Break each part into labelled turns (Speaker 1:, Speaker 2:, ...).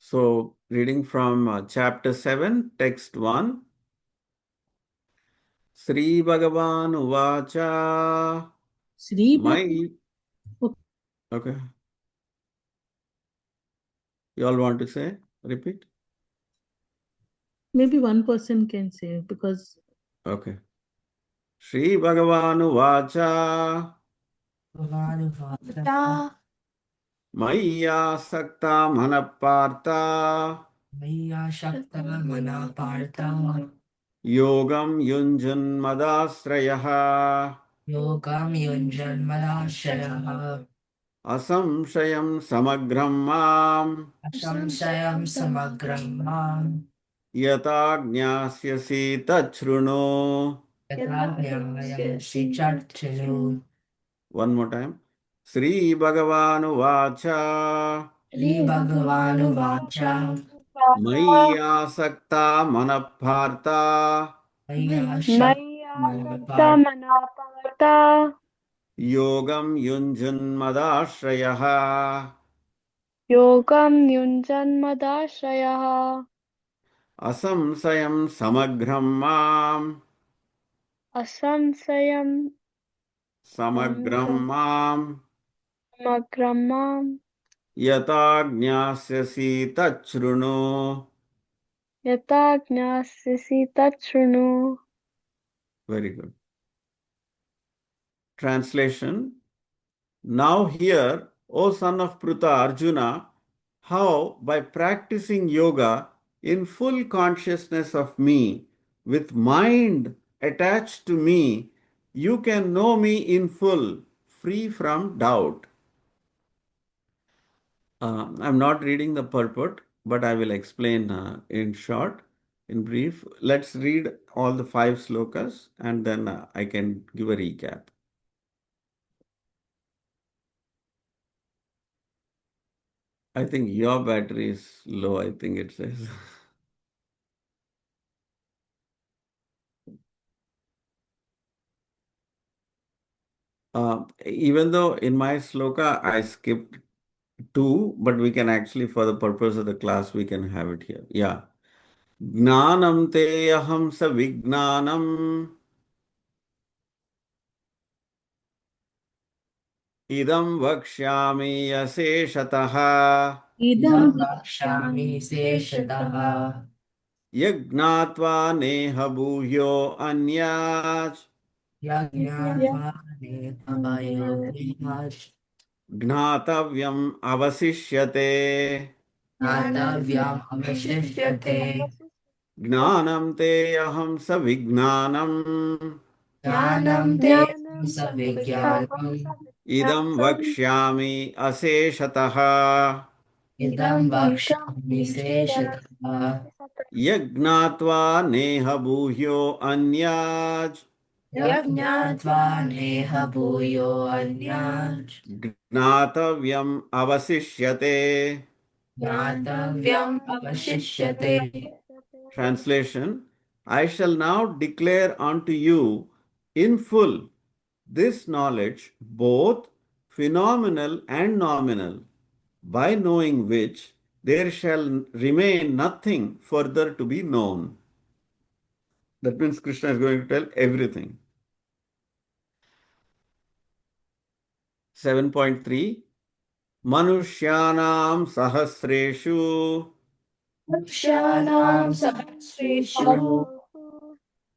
Speaker 1: So, reading from chapter 7, text 1. Sri Bhagavan Uvacha.
Speaker 2: Sri
Speaker 1: My. Okay. You all want to say? Repeat?
Speaker 2: Maybe one person can say because
Speaker 1: Okay. Sri Bhagavan Uvacha. Maya Sakta Manapartha. Yogam Yunjan Madasrayaha. Asamshayam Samagram Mam. Yata Jnashyasi Tachruno. One more time. Sri Bhagavanu Vacha. Maya Sakta Manapharta.
Speaker 3: मय्यासक्ता मनापाता
Speaker 1: Yogam Yunjanmadashrayah.
Speaker 3: योगं युञ्जन्मदाश्रयः
Speaker 1: Asamsayam Samagram Mam.
Speaker 3: असंशयं
Speaker 1: Samagram Mam.
Speaker 3: समग्रं मां
Speaker 1: Yata Jnashyasi Tachruno.
Speaker 3: यथा ज्ञास्यसि तत् शृणु.
Speaker 1: Very good. Translation. Now hear, O son of Pruta Arjuna, how by practicing yoga in full consciousness of me, with mind attached to me, you can know me in full, free from doubt. I'm not reading the purport, but I will explain in short, in brief. Let's read all the 5 slokas and then I can give a recap. I think your battery is low, I think it says. Even though in my sloka I skipped 2, but we can actually, for the purpose of the class, we can have it here. Yeah. Gnanam te aham sa vignanam idam vakshyami aseshatah
Speaker 2: idam
Speaker 1: yagnatva neha bhuvyo anyaj gnatavyam avasishyate ज्ञानं ते अहं सविज्ञानम्
Speaker 3: ज्ञानं सविज्ञानं
Speaker 1: इदं वक्ष्यामि अशेषतः
Speaker 3: इदं
Speaker 1: यज्ञात्वा नेह भूयो अन्याज् ज्ञातव्यम् अवशिष्यते. Translation. I shall now declare unto you in full this knowledge, both phenomenal and nominal, by knowing which there shall remain nothing further to be known. That means Krishna is going to tell everything. 7.3 Manushyanam sahasreshu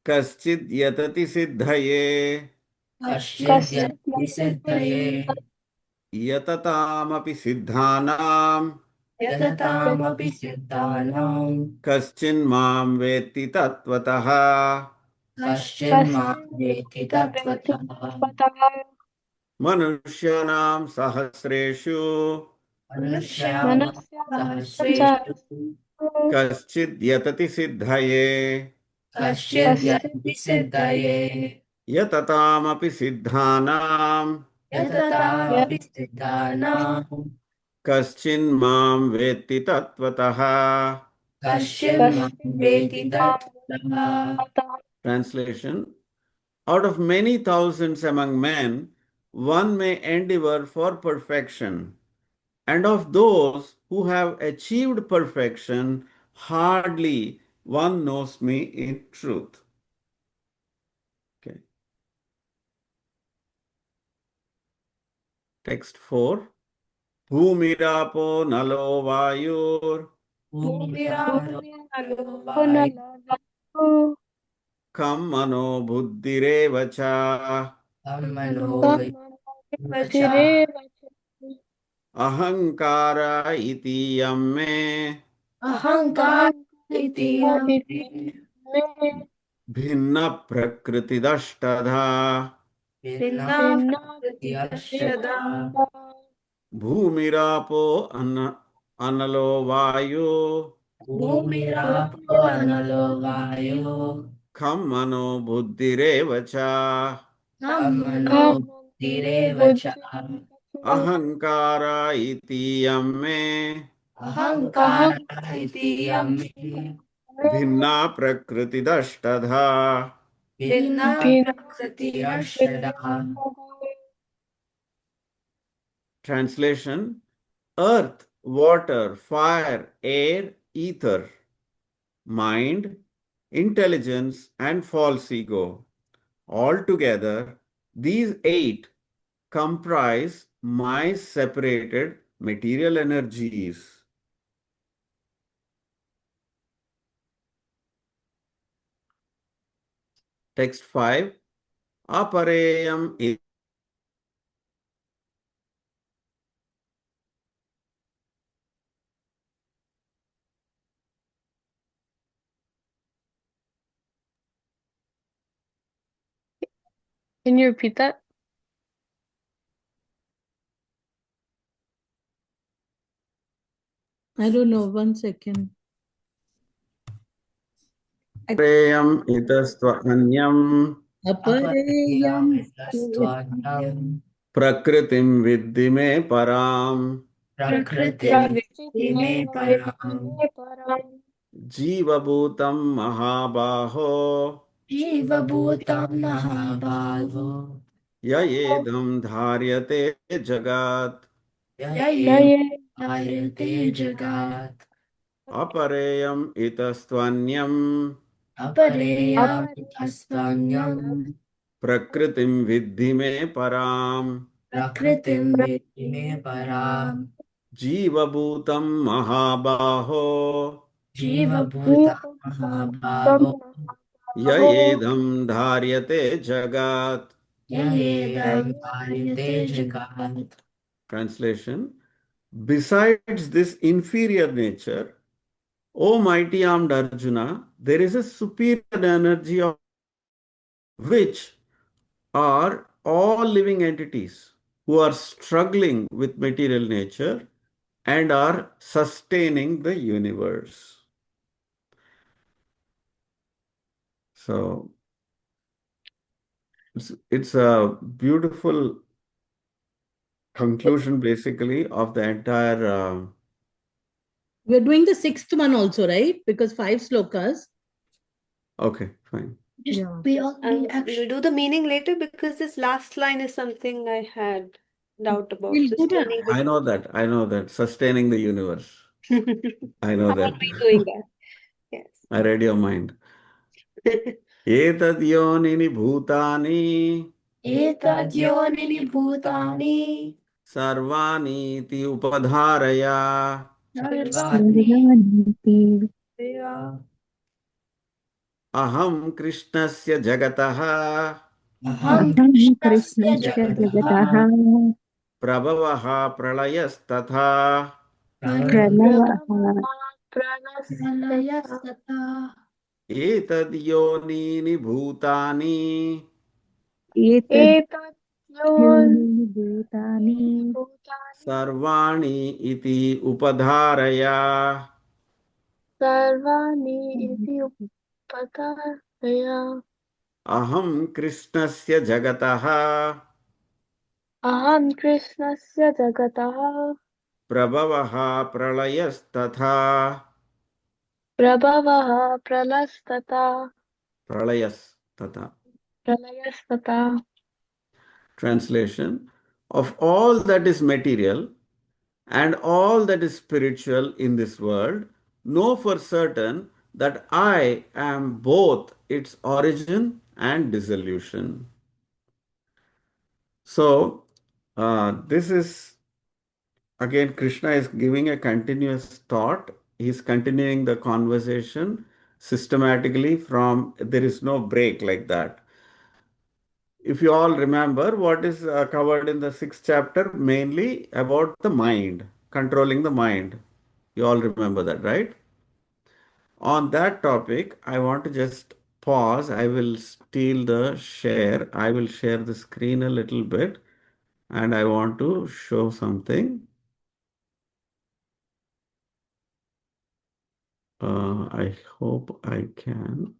Speaker 1: kaschid yatati siddhaye yatataamapi siddhanam kaschin mam vetti tattvataha Manushyanam sahasreshu kaschid yatati siddhaye yatataamapi siddhanam kaschin mam vetti tattvataha. Translation. Out of many thousands among men, one may endeavor for perfection, and of those who have achieved perfection, hardly one knows me in truth. Okay. Text 4. Bhumirapo nalo vayur
Speaker 3: पुनर्नलो
Speaker 1: kam mano buddhirev cha
Speaker 3: वचिरेव
Speaker 1: ahankara iti yamme
Speaker 3: मे
Speaker 1: भिन्न प्रकृतिदष्टधा भूमिरापो अनलो वायु खम मनो बुद्धिरेव च अहंकारा इति यम्मे भिन्ना प्रकृतिदष्टधा. Translation: earth, water, fire, air, ether, mind, intelligence, and false ego. Altogether, these 8 comprise my separated material energies. Text 5. Apareyam
Speaker 3: Can you repeat that?
Speaker 2: I don't know. 1 second.
Speaker 1: Apareyam itastvanyam
Speaker 2: Apareyam
Speaker 1: prakritim vidhi me param जीवभूतं महाबाहो य एदं धार्यते जगत् अपरेयम् इतस्त्वन्यम् प्रकृतिं विद्धि मे पराम् जीवभूतं महाबाहो य एदं धार्यते जगत्. Translation: besides this inferior nature, O mighty armed Arjuna, there is a superior energy of which are all living entities who are struggling with material nature and are sustaining the universe. So it's a beautiful conclusion basically of the entire
Speaker 2: We're doing the 6th one also, right? Because 5 slokas.
Speaker 1: okay, fine.
Speaker 2: Yeah.
Speaker 4: We'll do the meaning later because this last line is something I had doubt about.
Speaker 2: We'll do that.
Speaker 4: Sustaining
Speaker 1: I know that sustaining the universe.
Speaker 4: the-
Speaker 1: I know
Speaker 4: How
Speaker 1: that.
Speaker 4: are we doing that? Yes.
Speaker 1: I read your mind. एतद् योनिनि भूतानि सर्वाणीति उपधारय अहं कृष्णस्य जगतः प्रभवः प्रलयस्तथा एतद् योनीनि भूतानि सर्वाणि इति उपधारय अहं कृष्णस्य जगतः प्रभवः प्रलयस्तथा प्रलयस्तथा. Translation: of all that is material, and all that is spiritual in this world, know for certain that I am both its origin and dissolution. So, this is again, Krishna is giving a continuous thought. He's continuing the conversation systematically from, there is no break like that. If you all remember, what is covered in the sixth chapter, mainly about the mind, controlling the mind. You all remember that, right? On that topic, I want to just pause. I will steal the share. I will share the screen a little bit and I want to show something. I hope I can.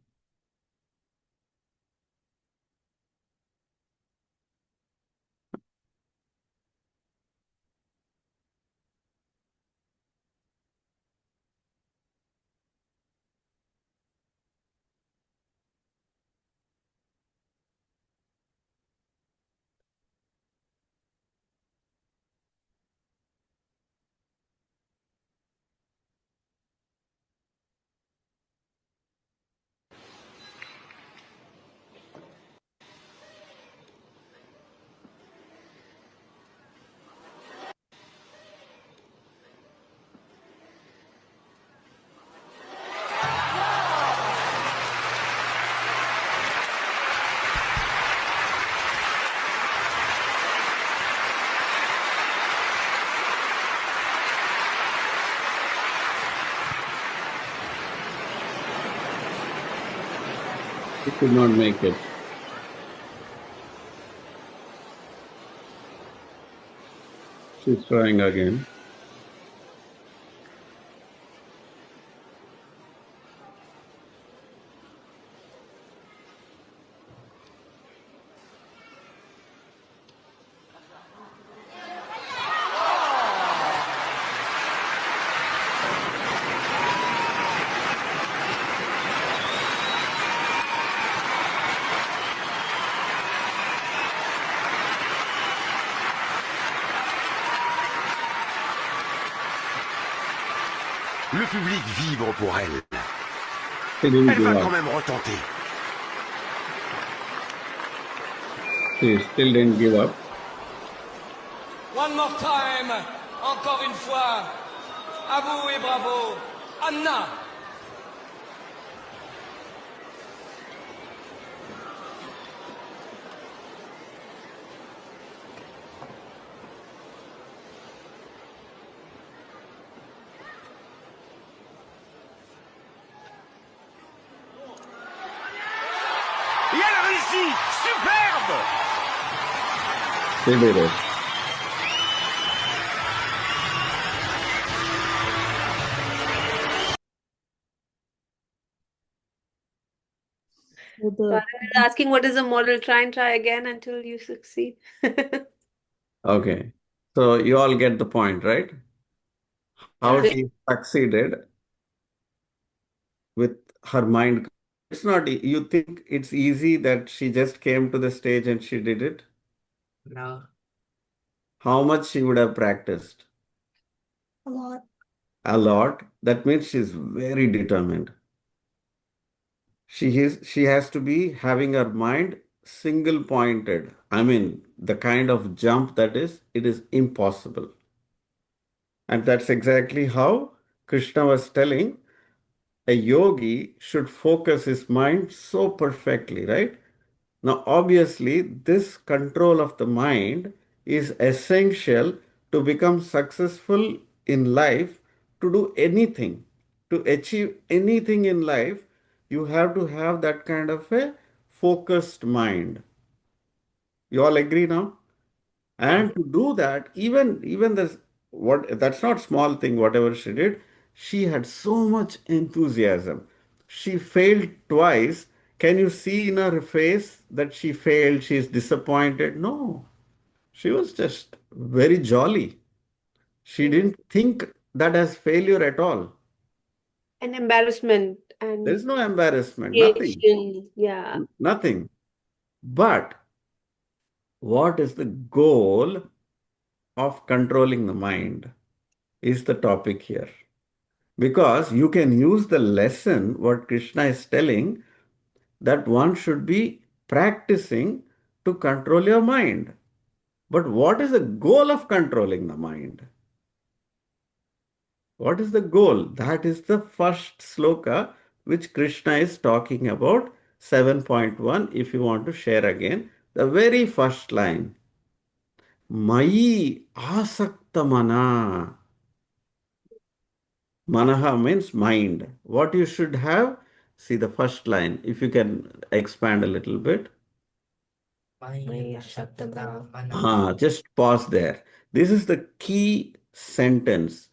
Speaker 1: It could not make it. She's trying again.
Speaker 5: Le public vibre pour elle.
Speaker 1: She didn't
Speaker 5: Elle
Speaker 1: give
Speaker 5: va
Speaker 1: up.
Speaker 5: quand même retenter.
Speaker 1: She still didn't give up.
Speaker 6: One more time, encore une fois. À vous et bravo, Anna.
Speaker 5: Et elle a réussi. Superbe.
Speaker 1: She did it.
Speaker 2: So the
Speaker 4: I was asking what is the model? Try and try again until you succeed.
Speaker 1: Okay. So you all get the point, right? How
Speaker 4: Yeah.
Speaker 1: she succeeded with her mind. It's not, you think it's easy that she just came to the stage and she did it?
Speaker 7: No.
Speaker 1: How much she would have practiced?
Speaker 7: A lot.
Speaker 1: A lot. That means she's very determined. She has to be having her mind single pointed. I mean, the kind of jump that is, it is impossible. And that's exactly how Krishna was telling a yogi should focus his mind so perfectly, right? Now, obviously, this control of the mind is essential to become successful in life, to do anything, to achieve anything in life. You have to have that kind of a focused mind. You all agree now? And to do that, even this, what, that's not small thing, whatever she did, she had so much enthusiasm. She failed twice. Can you see in her face that she failed? She is disappointed? No. She was just very jolly. She didn't think that as failure at all.
Speaker 4: And embarrassment
Speaker 1: There
Speaker 4: and
Speaker 1: is no embarrassment, nothing,
Speaker 4: creation. Yeah.
Speaker 1: nothing. But what is the goal of controlling the mind? is the topic here. Because you can use the lesson, what Krishna is telling, that one should be practicing to control your mind. But what is the goal of controlling the mind? What is the goal? That is the first sloka which Krishna is talking about, 7.1. If you want to share again, the very first line. Mayi asakta mana. Manaha means mind. What you should have? See the first line. If you can expand a little bit.
Speaker 7: Maya Shaktata
Speaker 1: Just pause there. This is the key sentence.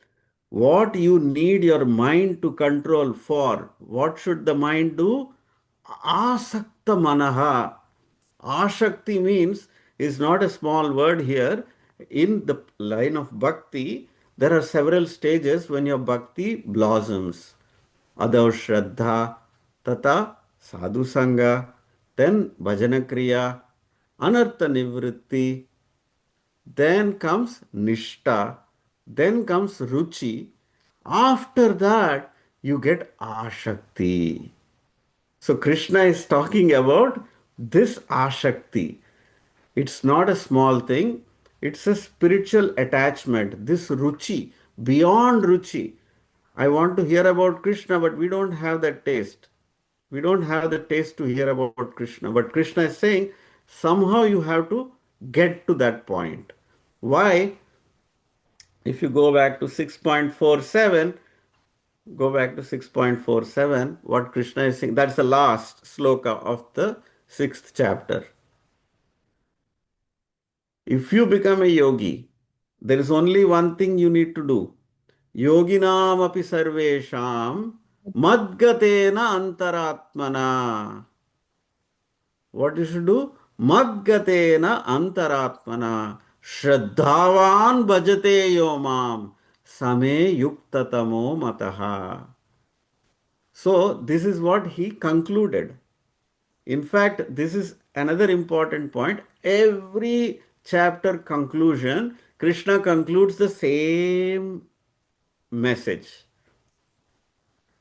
Speaker 1: What you need your mind to control for. What should the mind do? Asakta manaha. Ashakti means is not a small word here. In the line of bhakti, there are several stages when your bhakti blossoms. Adav Shraddha, Tata Sadhu Sangha, then Bhajana Kriya, Anartha Nivritti, then comes Nishta, then comes Ruchi. After that, you get Ashakti. So Krishna is talking about this Ashakti. It's not a small thing. It's a spiritual attachment. This Ruchi, beyond Ruchi. I want to hear about Krishna, but we don't have that taste. We don't have the taste to hear about Krishna. But Krishna is saying somehow you have to get to that point. Why? If you go back to 6.47, go back to 6.47, what Krishna is saying, that's the last sloka of the 6th chapter. If you become a yogi, there is only one thing you need to do. Yoginam api sarvesham madgatena antaratmana. What you should do? Madgatena antaratmana shraddhavan bhajate yomam same yuktatamo mataha. So this is what he concluded. In fact, this is another important point. Every chapter conclusion, Krishna concludes the same message.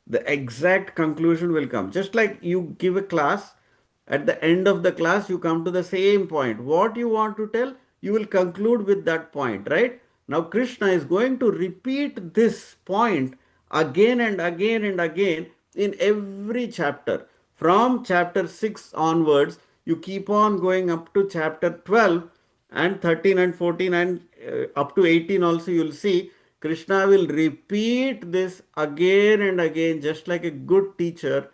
Speaker 1: The exact conclusion will come. Just like you give a class, at the end of the class, you come to the same point. What you want to tell, you will conclude with that point, right? Now, Krishna is going to repeat this point again and again and again in every chapter. From chapter 6 onwards, you keep on going up to chapter 12 and 13 and 14 and up to 18 also you'll see Krishna will repeat this again and again, just like a good teacher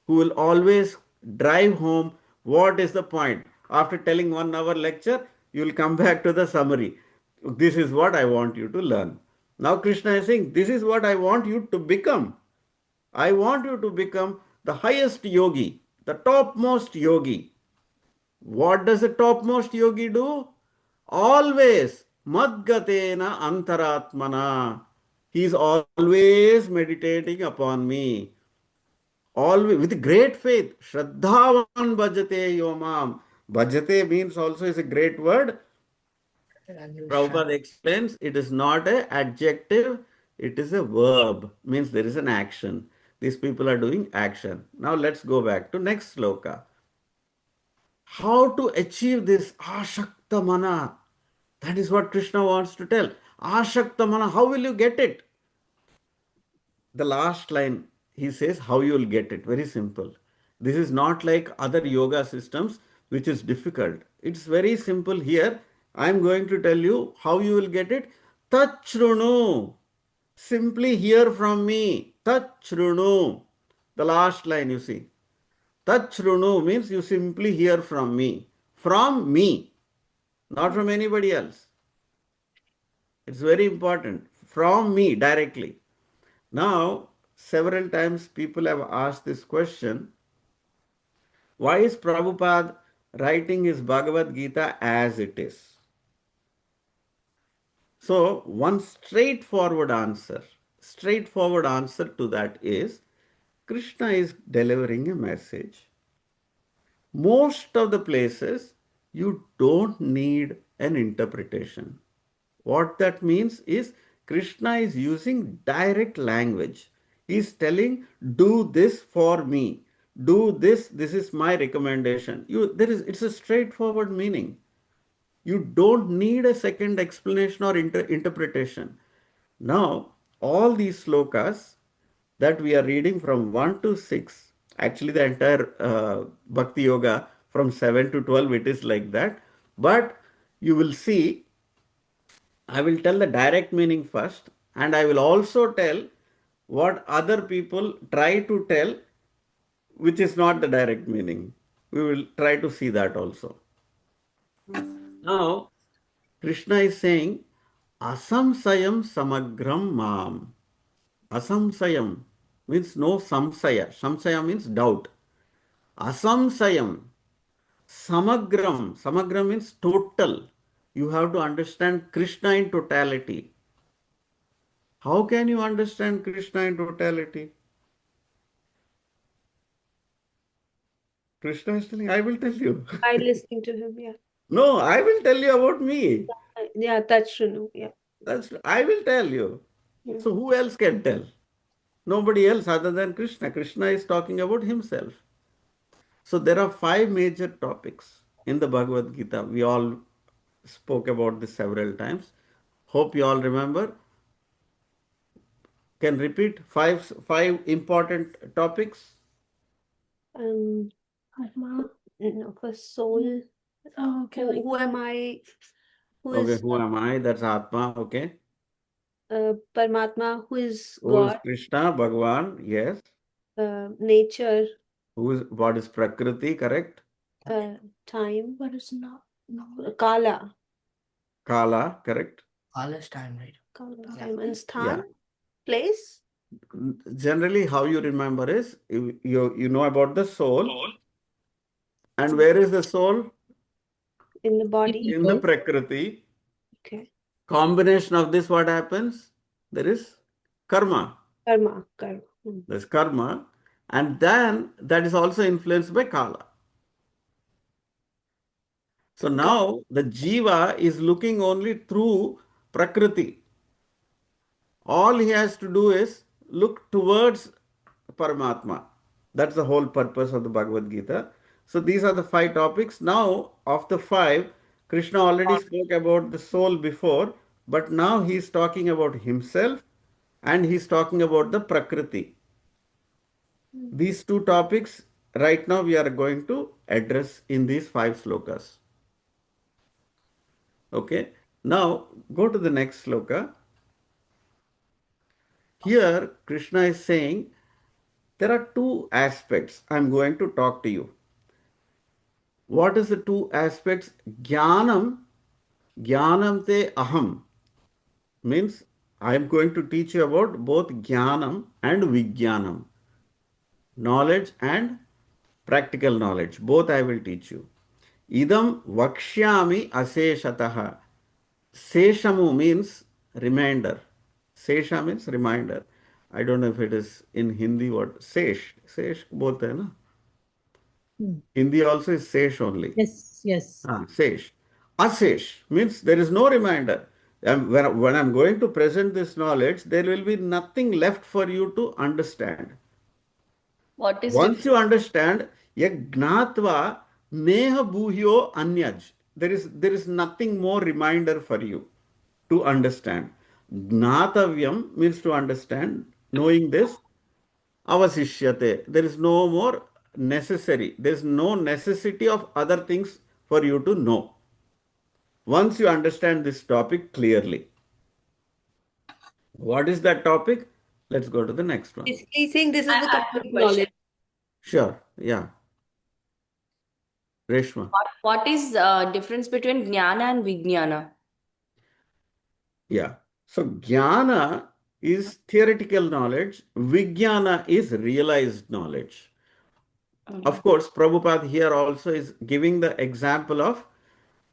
Speaker 1: who will always drive home what is the point. After telling 1 hour lecture, you will come back to the summary. This is what I want you to learn. Now Krishna is saying, this is what I want you to become. I want you to become the highest yogi, the topmost yogi. What does the topmost yogi do? Always madgatena antaratmana. He is always meditating upon me. Always with great faith. Shraddhavan bhajate yomam. Bhajate means also is a great word. Prabhupada explains it is not an adjective, it is a verb. Means there is an action. These people are doing action. Now let's go back to next sloka. How to achieve this ashakta mana? That is what Krishna wants to tell. Ashakta mana, how will you get it? The last line, he says how you will get it. Very simple. This is not like other yoga systems, which is difficult. It's very simple here. I'm going to tell you how you will get it. Tachrunu. Simply hear from me. Tachrunu. The last line you see. Tachrunu means you simply hear from me. From me. Not from anybody else. It's very important. From me directly. Now, several times people have asked this question. Why is Prabhupada writing his Bhagavad Gita as it is? So, one straightforward answer to that is, Krishna is delivering a message. Most of the places, you don't need an interpretation. What that means is, Krishna is using direct language. He's telling, do this for me. Do this. This is my recommendation. It's a straightforward meaning. You don't need a second explanation or interpretation. Now, all these slokas that we are reading from 1 to 6, actually the entire Bhakti Yoga from 7 to 12, it is like that. But you will see, I will tell the direct meaning first, and I will also tell what other people try to tell, which is not the direct meaning. We will try to see that also. Now, Krishna is saying, Asamsayam samagram mam. Asamsayam means no samsaya. Samsaya means doubt. Asamsayam. Samagram. Samagram means total. You have to understand Krishna in totality. How can you understand Krishna in totality? Krishna is telling, I will tell you.
Speaker 4: By listening to him, yeah.
Speaker 1: No, I will tell you about me.
Speaker 4: Yeah, that's true. No, yeah.
Speaker 1: I will tell you.
Speaker 4: Yeah.
Speaker 1: So who else can tell? Nobody else other than Krishna. Krishna is talking about himself. So there are 5 major topics in the Bhagavad Gita. We all spoke about this several times. Hope you all remember. Can repeat five important topics.
Speaker 4: No, for soul.
Speaker 2: Oh, okay.
Speaker 4: Who am I? Who
Speaker 1: Okay,
Speaker 4: is
Speaker 1: who am I? That's Atma. Okay.
Speaker 4: Paramatma? Who is
Speaker 1: Who is
Speaker 4: God?
Speaker 1: Krishna? Bhagwan. Yes.
Speaker 4: Nature,
Speaker 1: What is Prakriti? Correct.
Speaker 4: time,
Speaker 2: But it's not. No.
Speaker 4: Kala,
Speaker 1: Kala. Correct.
Speaker 7: All is time, right?
Speaker 4: Kala,
Speaker 7: Yeah.
Speaker 4: time, and
Speaker 1: Yeah.
Speaker 4: Sthan, place
Speaker 1: Generally, how you remember is you know about the soul. And where is the soul?
Speaker 4: in the body.
Speaker 1: In the Prakriti.
Speaker 4: Okay.
Speaker 1: Combination of this, what happens? There is karma.
Speaker 4: Karma.
Speaker 1: There's karma. And then that is also influenced by Kala. So now the Jiva is looking only through Prakriti. All he has to do is look towards Paramatma. That's the whole purpose of the Bhagavad Gita. So these are the 5 topics. Now, of the 5, Krishna already spoke about the soul before, but now he is talking about himself and he is talking about the Prakriti. These 2 topics right now we are going to address in these 5 slokas. Okay. Now, go to the next sloka. Here, Krishna is saying, there are 2 aspects I'm going to talk to you. What is the 2 aspects? Jnanam te aham means I am going to teach you about both jnanam and vijnanam. Knowledge and practical knowledge. Both I will teach you. Idam vakshyami aseshataha. Seshamu means reminder. Sesha means reminder. I don't know if it is in Hindi what. Sesh. Sesh both hai na? Hindi also is Sesh only.
Speaker 2: Yes.
Speaker 1: Sesh. Asesh means there is no reminder. When I'm going to present this knowledge, there will be nothing left for you to understand.
Speaker 8: What is
Speaker 1: Once you understand, yagnatva neha bhuhyo anyaj. There is nothing more reminder for you to understand. Gnatavyam means to understand. Knowing this, avasishyate. There is no more necessary. There is no necessity of other things for you to know. Once you understand this topic clearly. What is that topic? Let's go to the next one.
Speaker 4: He's saying this is
Speaker 8: I
Speaker 4: the
Speaker 8: have a
Speaker 4: complete
Speaker 8: question.
Speaker 4: knowledge.
Speaker 1: Sure. Yeah. Reshma.
Speaker 8: What is difference between jnana and vijnana?
Speaker 1: Yeah. So jnana is theoretical knowledge. Vijnana is realized knowledge. Of course, Prabhupada here also is giving the example of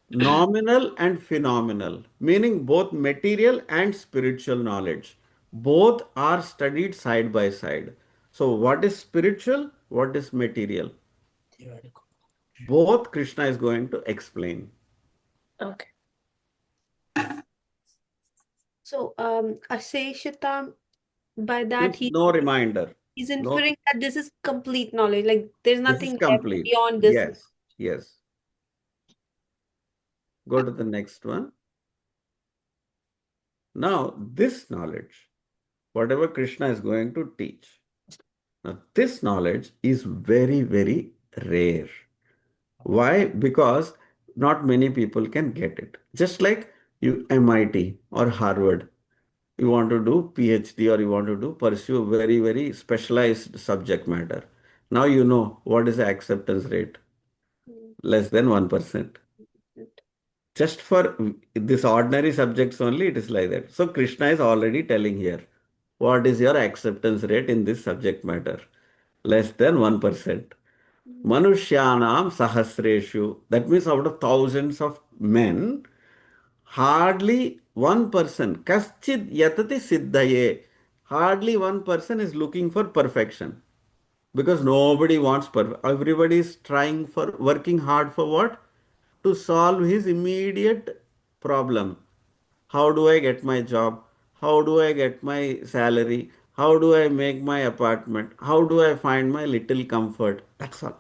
Speaker 1: nominal and phenomenal, meaning both material and spiritual knowledge. Both are studied side by side. So what is spiritual? What is material?
Speaker 7: Theoretical.
Speaker 1: Both Krishna is going to explain.
Speaker 8: Okay.
Speaker 4: So, Aseshatam, by that
Speaker 1: Means no reminder.
Speaker 4: he's
Speaker 1: No,
Speaker 4: inferring that this is complete knowledge. Like there's
Speaker 1: this is
Speaker 4: nothing left
Speaker 1: complete.
Speaker 4: beyond this.
Speaker 1: Yes, yes. Go to the next one. Now, this knowledge, whatever Krishna is going to teach, now this knowledge is very, very rare. Why? Because not many people can get it. Just like you, MIT or Harvard, you want to do PhD or you want to do pursue very, very specialized subject matter. Now you know what is the acceptance rate? Less than 1%. Just for this ordinary subjects only, it is like that. So Krishna is already telling here, what is your acceptance rate in this subject matter? Less than 1%. Manushyanam sahasreshu. That means out of thousands of men, hardly one person, kaschid yatati siddhaye. Hardly one person is looking for perfection. Because nobody wants perfect. Everybody is trying for, working hard for what? To solve his immediate problem. How do I get my job? How do I get my salary? How do I make my apartment? How do I find my little comfort? That's all.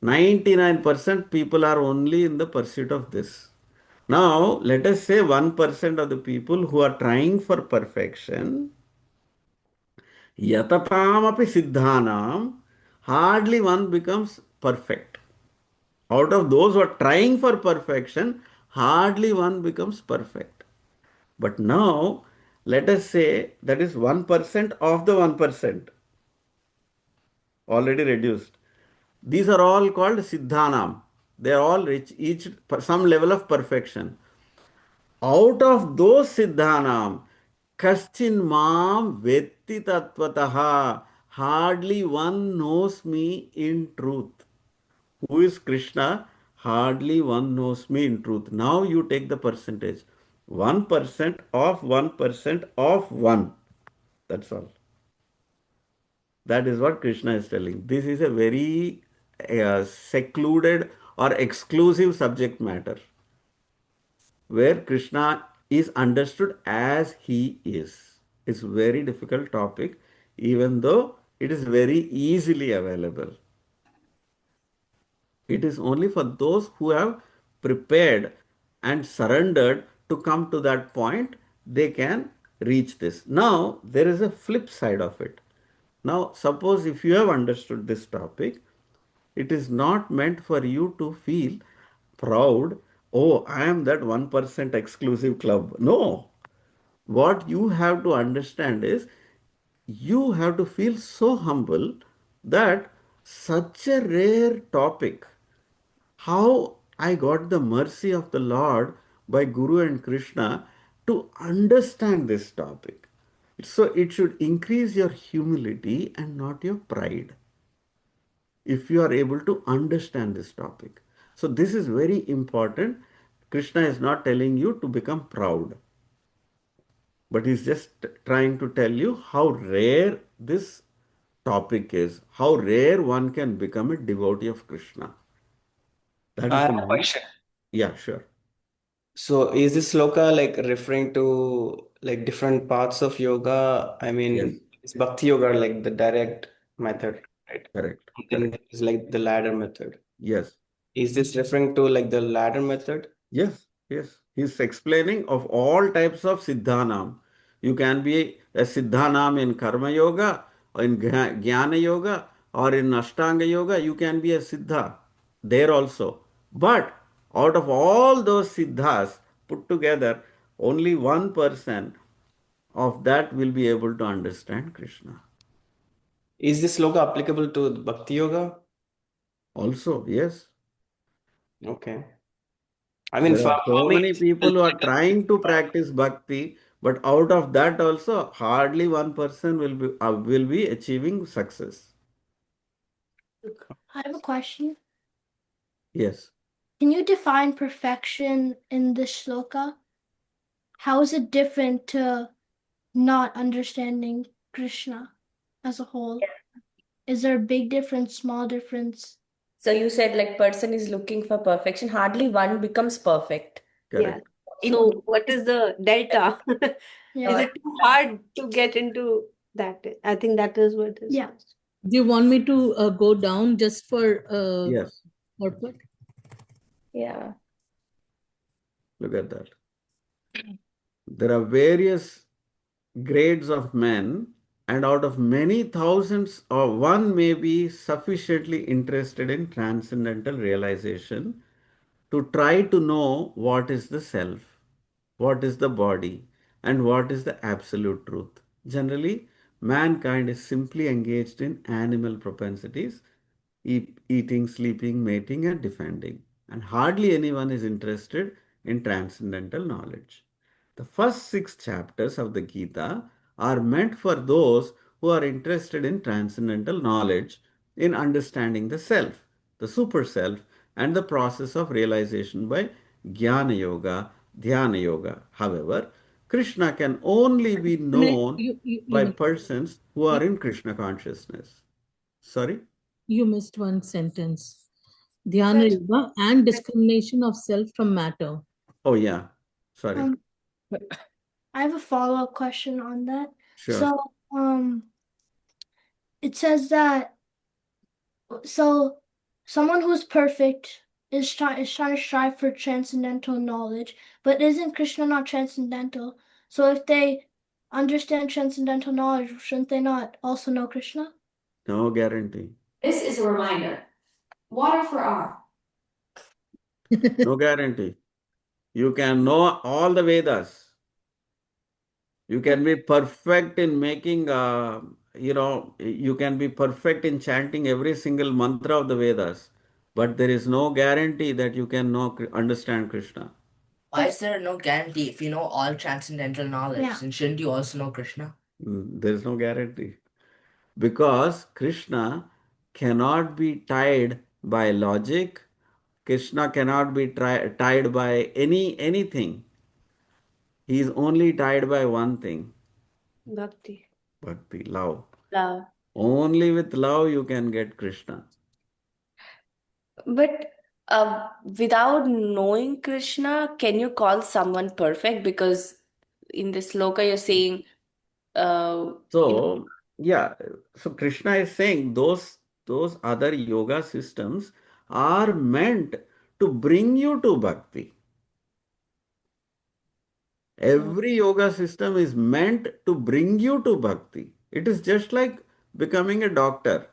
Speaker 1: 99% people are only in the pursuit of this. Now, let us say 1% of the people who are trying for perfection, yatapamapi siddhanam, hardly one becomes perfect. Out of those who are trying for perfection, hardly one becomes perfect. But now, let us say that is 1% of the 1%, already reduced. These are all called siddhanam. They are all reach each some level of perfection. Out of those siddhanam, kaschin mam vetti tattvataha. Hardly one knows me in truth. Who is Krishna? Hardly one knows me in truth. Now you take the percentage. 1% of 1% of 1. That's all. That is what Krishna is telling. This is a very secluded or exclusive subject matter where Krishna is understood as he is. It's a very difficult topic, even though it is very easily available. It is only for those who have prepared and surrendered to come to that point, they can reach this. Now, there is a flip side of it. Now, suppose if you have understood this topic, it is not meant for you to feel proud, oh, I am that 1% exclusive club. No. What you have to understand is you have to feel so humble that such a rare topic, how I got the mercy of the Lord by Guru and Krishna to understand this topic. So it should increase your humility and not your pride if you are able to understand this topic. So this is very important. Krishna is not telling you to become proud, but he's just trying to tell you how rare this topic is, how rare one can become a devotee of Krishna. That
Speaker 9: I
Speaker 1: is
Speaker 9: have
Speaker 1: the
Speaker 9: a
Speaker 1: moment.
Speaker 9: question.
Speaker 1: Yeah, sure.
Speaker 9: So is this sloka like referring to like different parts of yoga? I
Speaker 1: Yes,
Speaker 9: mean, is Bhakti yoga like the direct method, right?
Speaker 1: correct,
Speaker 9: And then
Speaker 1: correct.
Speaker 9: there's like the ladder method.
Speaker 1: Yes,
Speaker 9: Is this referring to like the ladder method?
Speaker 1: yes, yes. He's explaining of all types of siddhanam. You can be a siddhanam in karma yoga, or in jnana yoga, or in ashtanga yoga. You can be a siddha there also. But out of all those siddhas put together, only 1% of that will be able to understand Krishna.
Speaker 9: Is this sloka applicable to the Bhakti yoga?
Speaker 1: Also, yes.
Speaker 9: Okay. I mean,
Speaker 1: There are
Speaker 9: for
Speaker 1: so
Speaker 9: me,
Speaker 1: many
Speaker 9: it's
Speaker 1: people who are
Speaker 9: like
Speaker 1: trying to practice bhakti, but out of that also, hardly 1% will be achieving success.
Speaker 10: I have a question.
Speaker 1: Yes.
Speaker 10: Can you define perfection in this shloka? How is it different to not understanding Krishna as a whole? Is there a big difference, small difference?
Speaker 8: So you said like person is looking for perfection. Hardly one becomes perfect.
Speaker 1: Correct.
Speaker 4: So what is the delta?
Speaker 10: Yeah.
Speaker 4: Is it too hard to get into that? I think that is what is.
Speaker 10: Yeah.
Speaker 2: Do you want me to go down just for
Speaker 1: Yes,
Speaker 2: output?
Speaker 8: Yeah.
Speaker 1: look at that. There are various grades of men, and out of many thousands, or one may be sufficiently interested in transcendental realization to try to know what is the self, what is the body, and what is the absolute truth. Generally, mankind is simply engaged in animal propensities, eating, sleeping, mating, and defending, and hardly anyone is interested in transcendental knowledge. The first 6 chapters of the Gita are meant for those who are interested in transcendental knowledge, in understanding the self, the super self, and the process of realization by Jnana Yoga, Dhyana Yoga. However, Krishna can only be known by persons who are in Krishna consciousness. Sorry?
Speaker 2: You missed one sentence. Dhyana Yoga and discrimination of self from matter.
Speaker 1: Oh, yeah. Sorry.
Speaker 10: I have a follow-up question on that.
Speaker 1: Sure.
Speaker 10: So, it says that someone who's perfect is trying to strive for transcendental knowledge, but isn't Krishna not transcendental? So if they understand transcendental knowledge, shouldn't they not also know Krishna?
Speaker 1: No guarantee.
Speaker 8: This is a reminder. Water for R.
Speaker 1: No guarantee. You can know all the Vedas. You can be perfect in making, you can be perfect in chanting every single mantra of the Vedas. But there is no guarantee that you can understand Krishna.
Speaker 7: Why is there no guarantee if you know all transcendental knowledge?
Speaker 10: Yeah.
Speaker 7: Then shouldn't you also know Krishna?
Speaker 1: There is no guarantee. Because Krishna cannot be tied by logic. Krishna cannot be tied by anything. He is only tied by one thing.
Speaker 4: Bhakti.
Speaker 1: Bhakti, love.
Speaker 8: Love.
Speaker 1: Only with love you can get Krishna.
Speaker 8: But without knowing Krishna, can you call someone perfect? Because in this sloka, you're saying,
Speaker 1: So, yeah, so Krishna is saying those other yoga systems are meant to bring you to bhakti. Every yoga system is meant to bring you to bhakti. It is just like becoming a doctor.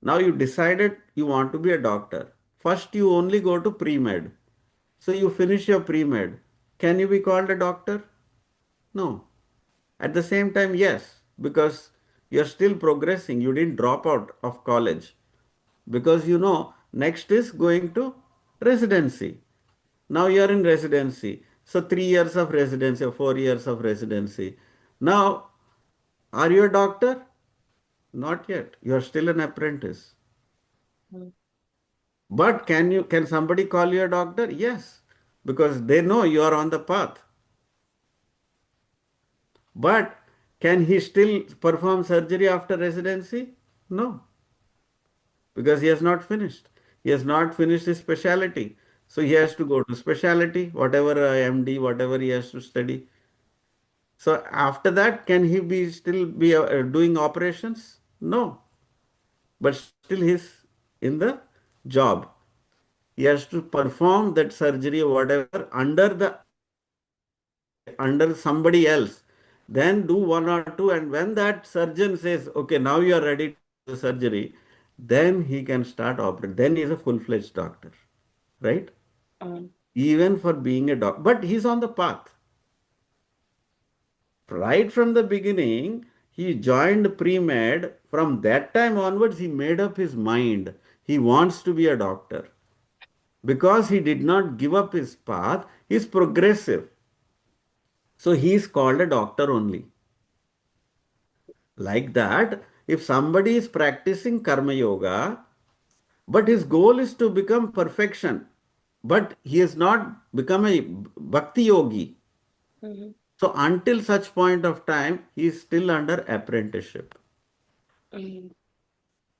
Speaker 1: Now you decided you want to be a doctor. First, you only go to pre-med. So you finish your pre-med. Can you be called a doctor? No. At the same time, yes, because you're still progressing. You didn't drop out of college. Because next is going to residency. Now you're in residency. So 3 years of residency or 4 years of residency. Now, are you a doctor? Not yet. You are still an apprentice. But can somebody call you a doctor? Yes, because they know you are on the path. But can he still perform surgery after residency? No, because he has not finished. He has not finished his specialty. So he has to go to specialty, whatever MD, whatever he has to study. So after that, can he still be doing operations? No, but still he's in the job. He has to perform that surgery or whatever under somebody else. Then do 1 or 2, and when that surgeon says, okay, now you are ready to do the surgery, then he can start operating. Then he is a full-fledged doctor, right? Even for being a doctor. But he's on the path. Right from the beginning, he joined pre-med. From that time onwards, he made up his mind. He wants to be a doctor. Because he did not give up his path, he is progressive. So he is called a doctor only. Like that, if somebody is practicing karma yoga, but his goal is to become perfection, but he has not become a bhakti yogi. So until such point of time, he is still under apprenticeship.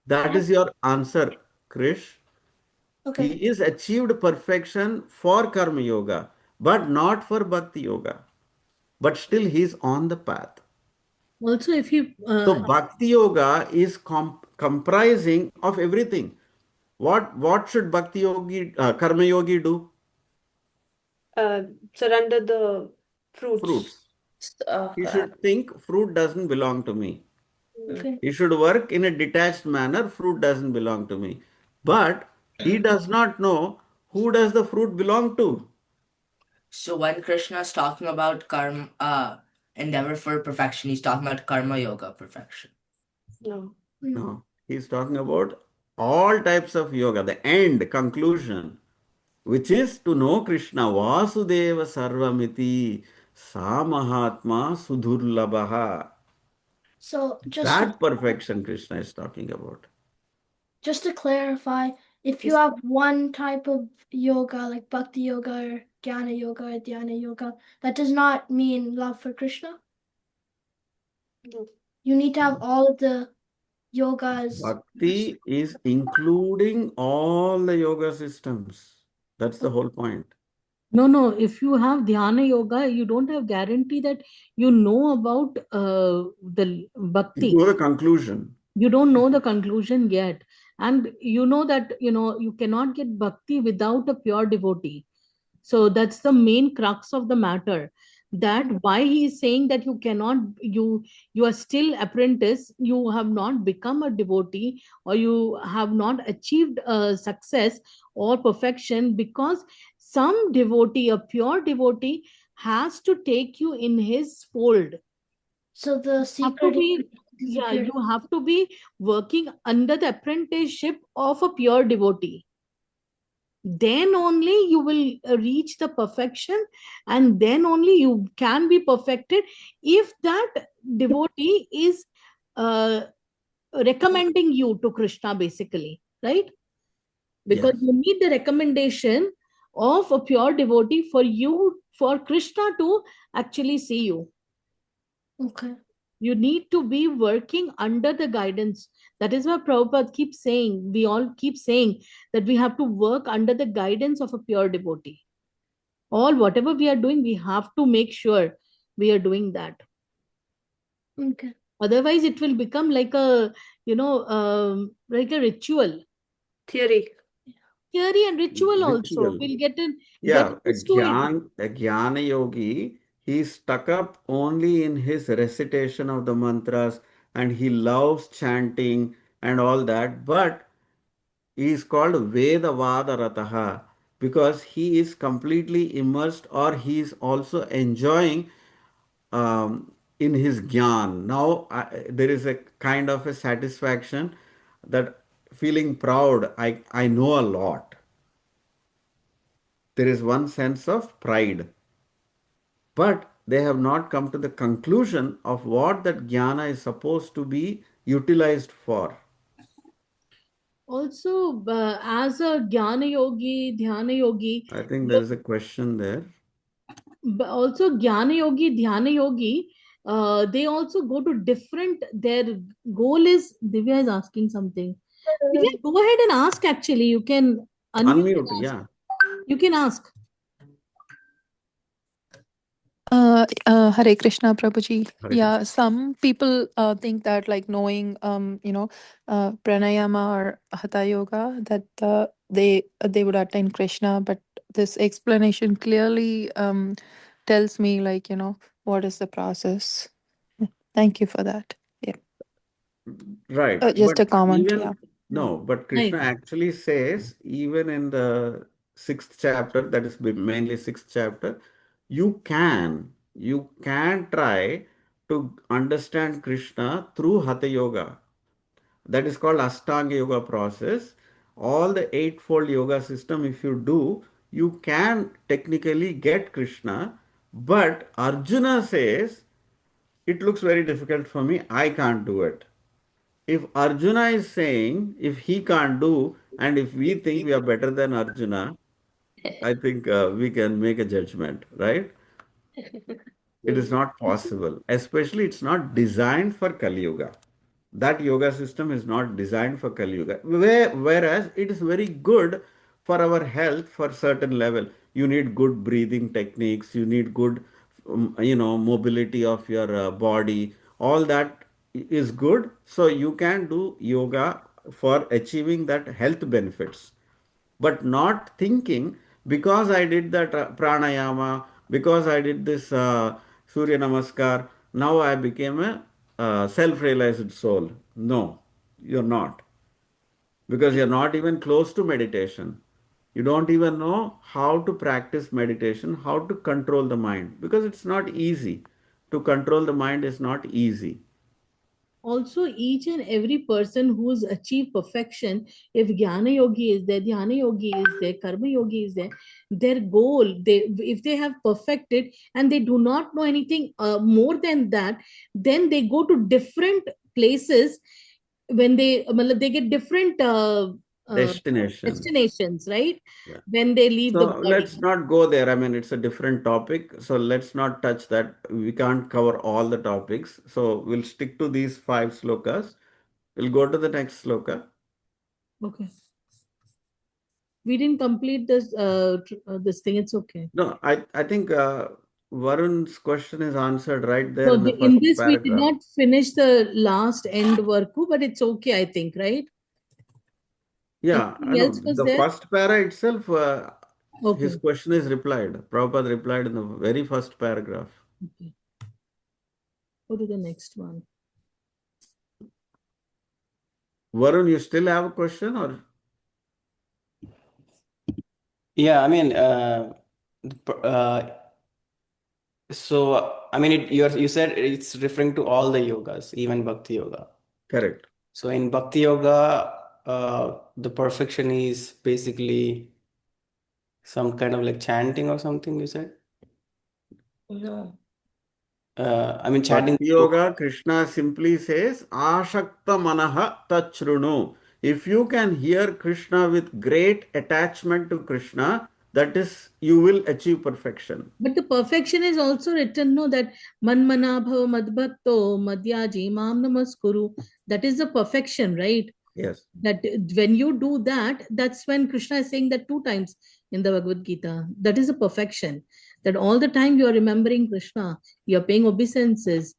Speaker 1: That is your answer, Krish.
Speaker 10: Okay.
Speaker 1: He is achieved perfection for karma yoga, but not for Bhakti Yoga. But still he's on the path.
Speaker 2: Also, if you
Speaker 1: So Bhakti Yoga is comprising of everything. What should Bhakti Yogi, Karma Yogi do?
Speaker 4: Surrender the fruits.
Speaker 1: Fruits.
Speaker 8: of
Speaker 1: He should think fruit doesn't belong to me.
Speaker 10: Okay.
Speaker 1: He should work in a detached manner. Fruit doesn't belong to me. But he does not know who does the fruit belong to.
Speaker 7: So when Krishna is talking about karma, endeavor for perfection, he's talking about karma yoga perfection.
Speaker 4: No.
Speaker 1: No, he's talking about all types of yoga, the end, conclusion, which is to know Krishna. Vasudeva Sarvamiti Sa Mahatma Sudurlabhaha.
Speaker 10: So
Speaker 1: That perfection Krishna is talking about.
Speaker 10: just to clarify, if you have one type of yoga like bhakti yoga or jnana yoga or dhyana yoga, that does not mean love for Krishna.
Speaker 4: No.
Speaker 10: You need to have all of the yogas.
Speaker 1: Bhakti is including all the yoga systems. That's the whole point.
Speaker 2: no, if you have dhyana yoga, you don't have guarantee that you know about the bhakti.
Speaker 1: You know the conclusion.
Speaker 2: You don't know the conclusion yet, and you know that you cannot get bhakti without a pure devotee. So that's the main crux of the matter, that why he is saying that you cannot, you are still apprentice, you have not become a devotee, or you have not achieved success or perfection, because some devotee, a pure devotee, has to take you in his fold.
Speaker 10: So the
Speaker 2: Have to
Speaker 10: secret
Speaker 2: be,
Speaker 10: is
Speaker 2: yeah,
Speaker 10: pure-
Speaker 2: you have to be working under the apprenticeship of a pure devotee. Then only you will reach the perfection, and then only you can be perfected if that devotee is recommending you to Krishna, basically, right? Because
Speaker 1: Yes.
Speaker 2: you need the recommendation of a pure devotee for Krishna to actually see you.
Speaker 10: Okay.
Speaker 2: You need to be working under the guidance. That is why Prabhupada keeps saying, we all keep saying that we have to work under the guidance of a pure devotee. All whatever we are doing, we have to make sure we are doing that.
Speaker 10: Okay.
Speaker 2: Otherwise, it will become like a, like a ritual.
Speaker 4: Theory.
Speaker 2: Theory and ritual also.
Speaker 1: Ritual.
Speaker 2: We'll get
Speaker 1: Yeah,
Speaker 2: used to it.
Speaker 1: a Jnana Yogi, he's stuck up only in his recitation of the mantras and he loves chanting and all that, but he is called Vedavada Rataha because he is completely immersed or he is also enjoying in his Gyan. Now, there is a kind of a satisfaction that feeling proud, I know a lot. There is one sense of pride. But they have not come to the conclusion of what that jnana is supposed to be utilized for.
Speaker 2: Also, as a Jnana Yogi, Dhyana Yogi,
Speaker 1: I think there is a question there.
Speaker 2: but also Jnana Yogi, Dhyana Yogi, they also go to different, their goal is, Divya is asking something. Divya, go ahead and ask actually. You can unmute and
Speaker 1: Unmute,
Speaker 2: ask.
Speaker 1: yeah.
Speaker 2: You can ask.
Speaker 11: Hare Krishna, Prabhuji.
Speaker 1: Hare
Speaker 11: Yeah,
Speaker 1: Krishna.
Speaker 11: some people think that like knowing, pranayama or hatha yoga, that they would attain Krishna. But this explanation clearly tells me like, what is the process. Thank you for that. Yeah.
Speaker 1: Right.
Speaker 11: Just a
Speaker 1: But
Speaker 11: comment.
Speaker 1: even,
Speaker 11: Yeah.
Speaker 1: no, but
Speaker 2: Right.
Speaker 1: Krishna actually says, even in the 6th chapter, that is mainly 6th chapter, you can try to understand Krishna through Hatha Yoga. That is called Ashtanga Yoga process. All the eightfold yoga system, if you do, you can technically get Krishna. But Arjuna says, it looks very difficult for me, I can't do it. If Arjuna is saying, if he can't do, and if we think we are better than Arjuna, I think we can make a judgment, right? It is not possible. Especially, it's not designed for Kali Yuga. That yoga system is not designed for Kali Yuga. Whereas it is very good for our health for certain level. you need good breathing techniques, you need good, mobility of your body. All that is good. So you can do yoga for achieving that health benefits, but not thinking because I did that pranayama, because I did this Surya Namaskar, now I became a self-realized soul. No, you're not, because you're not even close to meditation. You don't even know how to practice meditation, how to control the mind, because it's not easy. To control the mind is not easy.
Speaker 2: Also, each and every person who's achieved perfection, if Jnana Yogi is there, Dhyana Yogi is there, Karma Yogi is there, their goal, if they have perfected and they do not know anything more than that, then they go to different places when they get different
Speaker 1: Destination.
Speaker 2: destinations, right?
Speaker 1: Yeah.
Speaker 2: When they leave the
Speaker 1: So
Speaker 2: body.
Speaker 1: let's not go there. I mean, it's a different topic. So let's not touch that. We can't cover all the topics. So we'll stick to these 5 slokas. We'll go to the next sloka.
Speaker 2: Okay. We didn't complete this thing. It's okay.
Speaker 1: No, I think Varun's question is answered right there
Speaker 2: So
Speaker 1: in the
Speaker 2: in
Speaker 1: first
Speaker 2: this, we did
Speaker 1: paragraph.
Speaker 2: not finish the last end Varku, but it's okay, I think, right?
Speaker 1: Yeah, I
Speaker 2: Anything
Speaker 1: know.
Speaker 2: else was
Speaker 1: The
Speaker 2: there?
Speaker 1: first para itself,
Speaker 2: Okay.
Speaker 1: his question is replied. Prabhupada replied in the very first paragraph.
Speaker 2: Okay. Go to the next one.
Speaker 1: Varun, you still have a question or?
Speaker 9: Yeah, I mean, so I mean, you said it's referring to all the yogas, even Bhakti Yoga.
Speaker 1: Correct.
Speaker 9: So in Bhakti Yoga, the perfection is basically some kind of like chanting or something, you said?
Speaker 8: No.
Speaker 9: I mean, chanting.
Speaker 1: Bhakti Yoga, Krishna simply says, Ashakta Manaha Tachrunu. If you can hear Krishna with great attachment to Krishna, that is, you will achieve perfection.
Speaker 2: But the perfection is also written, no, that Manmana Bhava Madbhakto Madhyaji Mam Namaskuru. That is the perfection, right?
Speaker 1: Yes.
Speaker 2: That when you do that, that's when Krishna is saying that 2 times in the Bhagavad Gita. That is a perfection. That all the time you are remembering Krishna, you are paying obeisances.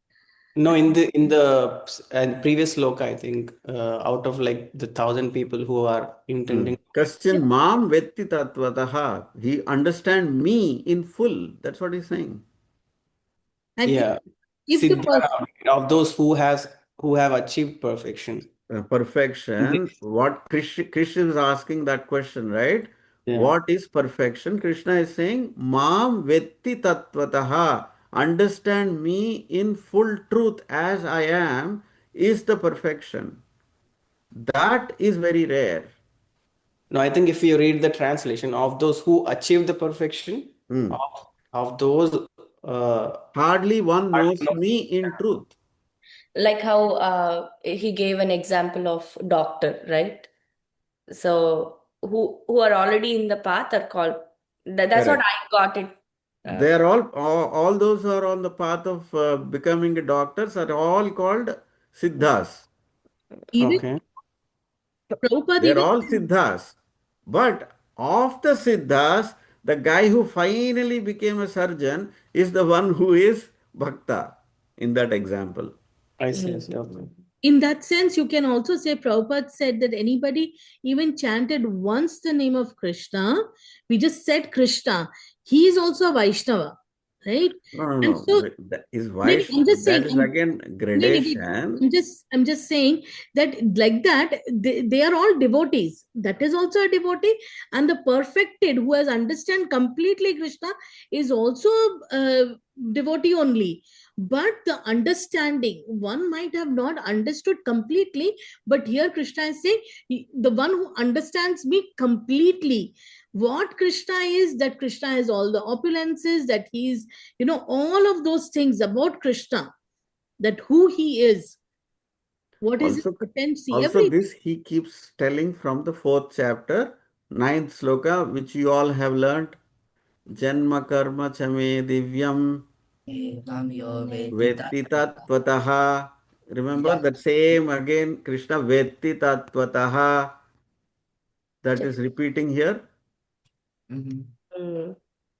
Speaker 9: No, in the previous sloka, I think, out of like the 1,000 people who are intending.
Speaker 1: Kaschin Mam Vetti Tatvataha. He understand me in full. That's what he's saying.
Speaker 2: And
Speaker 9: Yeah.
Speaker 2: if the
Speaker 9: Siddha, of those who have achieved perfection.
Speaker 1: Perfection. What Krishna is asking that question, right?
Speaker 9: Yeah.
Speaker 1: What is perfection? Krishna is saying, Mam Vetti Tatvataha. Understand me in full truth as I am is the perfection. That is very rare.
Speaker 9: No, I think if you read the translation of those who achieve the perfection, of those,
Speaker 1: hardly one knows me in truth.
Speaker 8: Like how he gave an example of doctor, right? So who are already in the path are called. That's what
Speaker 1: Correct.
Speaker 8: I got it.
Speaker 1: They are all those who are on the path of becoming doctors are all called Siddhas.
Speaker 2: even
Speaker 9: Okay.
Speaker 2: Prabhupada
Speaker 1: They're
Speaker 2: even
Speaker 1: all Siddhas. But of the Siddhas, the guy who finally became a surgeon is the one who is Bhakta in that example.
Speaker 9: I see. Okay.
Speaker 2: in that sense, you can also say Prabhupada said that anybody even chanted once the name of Krishna, we just said Krishna, he is also a Vaishnava, right?
Speaker 1: No,
Speaker 2: And
Speaker 1: no,
Speaker 2: so,
Speaker 1: no. That is
Speaker 2: I'm just saying,
Speaker 1: that is again gradation.
Speaker 2: I'm just saying that like that, they are all devotees. That is also a devotee, and the perfected who has understand completely Krishna is also a devotee only. But the understanding, one might have not understood completely, but here Krishna is saying, the one who understands me completely. What Krishna is, that Krishna has all the opulences, that he's, all of those things about Krishna, that who he is, what is his potency,
Speaker 1: Also,
Speaker 2: everything.
Speaker 1: this he keeps telling from the 4th chapter, 9th sloka, which you all have learnt. Janma karma chame divyam vetti tatvataha. Remember that same again, Krishna vetti tatvataha. That is repeating here.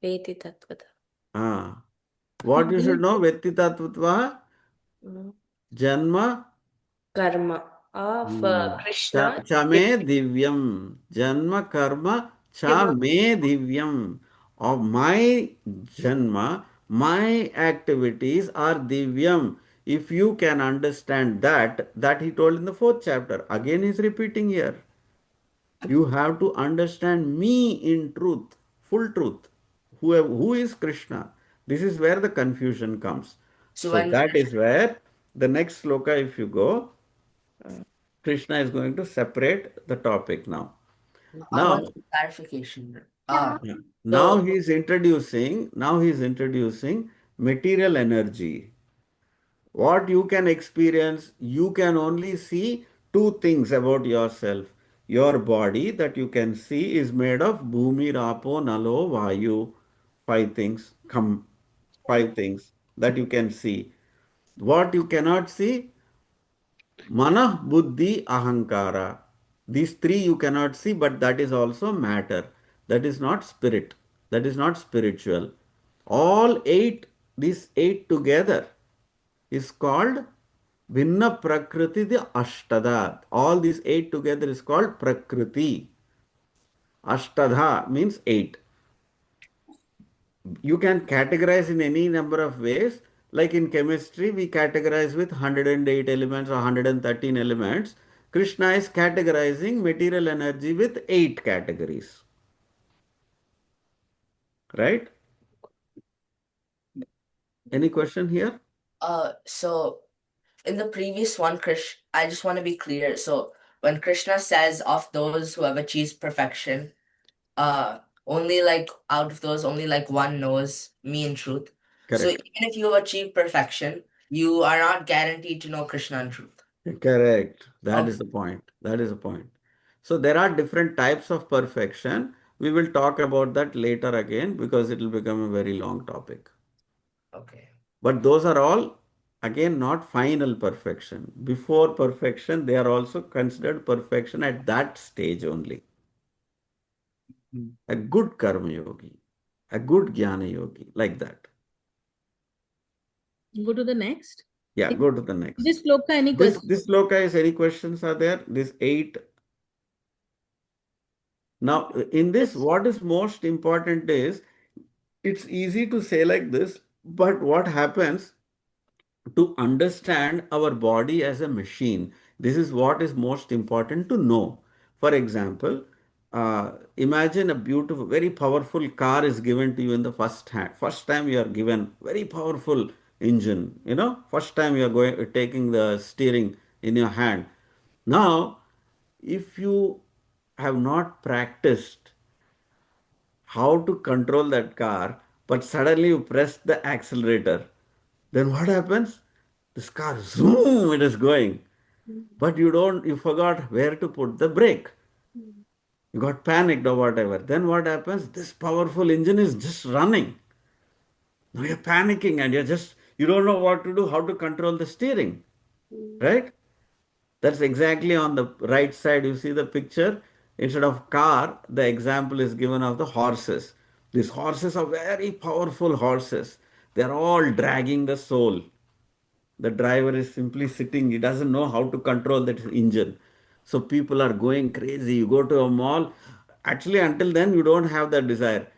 Speaker 8: Veti Tattvata.
Speaker 1: Ah. What you should know? Vetti Tattvatva, Janma,
Speaker 8: Karma of Krishna.
Speaker 1: Chame Divyam. Janma Karma Chame Divyam. Of my Janma, my activities are Divyam. If you can understand that, that he told in the 4th chapter. Again, he's repeating here. You have to understand me in truth, full truth. Who is Krishna? This is where the confusion comes.
Speaker 7: So
Speaker 1: So
Speaker 7: when
Speaker 1: that is where the next sloka, if you go, Krishna is going to separate the topic now.
Speaker 7: I want
Speaker 1: Now,
Speaker 7: clarification.
Speaker 1: yeah, now
Speaker 7: So
Speaker 1: he is introducing material energy. What you can experience, you can only see two things about yourself. Your body that you can see is made of bhumi, rapo, nalo, vayu. Five things that you can see. What you cannot see, mana, buddhi, ahankara. These three you cannot see, but that is also matter. That is not spirit. That is not spiritual. All eight, these eight together is called Vinna Prakriti the Ashtada. All these eight together is called Prakriti. Ashtadha means eight. You can categorize in any number of ways. Like in chemistry, we categorize with 108 elements or 113 elements. Krishna is categorizing material energy with eight categories. Right? Any question here?
Speaker 7: So in the previous one, I just want to be clear. So when Krishna says of those who have achieved perfection, only like out of those, only like one knows me in truth. So
Speaker 1: Correct.
Speaker 7: even if you have achieved perfection, you are not guaranteed to know Krishna in truth.
Speaker 1: Correct. That is
Speaker 7: Okay.
Speaker 1: the point. That is the point. So there are different types of perfection. We will talk about that later again because it will become a very long topic.
Speaker 7: Okay.
Speaker 1: But those are all again not final perfection. Before perfection, they are also considered perfection at that stage only. A good karma yogi, a good jnana yogi, like that.
Speaker 2: Go to the next.
Speaker 1: Yeah, go to the next.
Speaker 2: This sloka, any
Speaker 1: This
Speaker 2: question?
Speaker 1: sloka is any questions are there? This eight. Now, in this, what is most important is it's easy to say like this, but what happens to understand our body as a machine? This is what is most important to know. For example, imagine a beautiful, very powerful car is given to you in the first hand. First time you are given very powerful engine, first time you are taking the steering in your hand. Now, if you have not practiced how to control that car, but suddenly you press the accelerator, then what happens? This car, zoom, it is going. But you forgot where to put the brake. You got panicked or whatever. Then what happens? This powerful engine is just running. Now you're panicking and you don't know what to do, how to control the steering. Right? That's exactly on the right side. You see the picture. Instead of car, the example is given of the horses. These horses are very powerful horses. They're all dragging the soul. The driver is simply sitting. He doesn't know how to control that engine. So people are going crazy. You go to a mall. Actually, until then, you don't have that desire.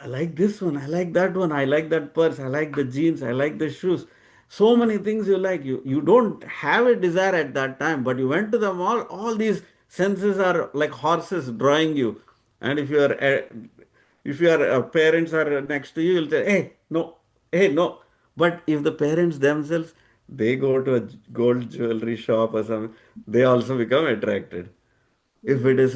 Speaker 1: I like this one. I like that one. I like that purse. I like the jeans. I like the shoes. So many things you like. You don't have a desire at that time, but you went to the mall. All these senses are like horses drawing you. And if your parents are next to you, you'll say, hey, no. But if the parents themselves, they go to a gold jewelry shop or something, they also become attracted. If it is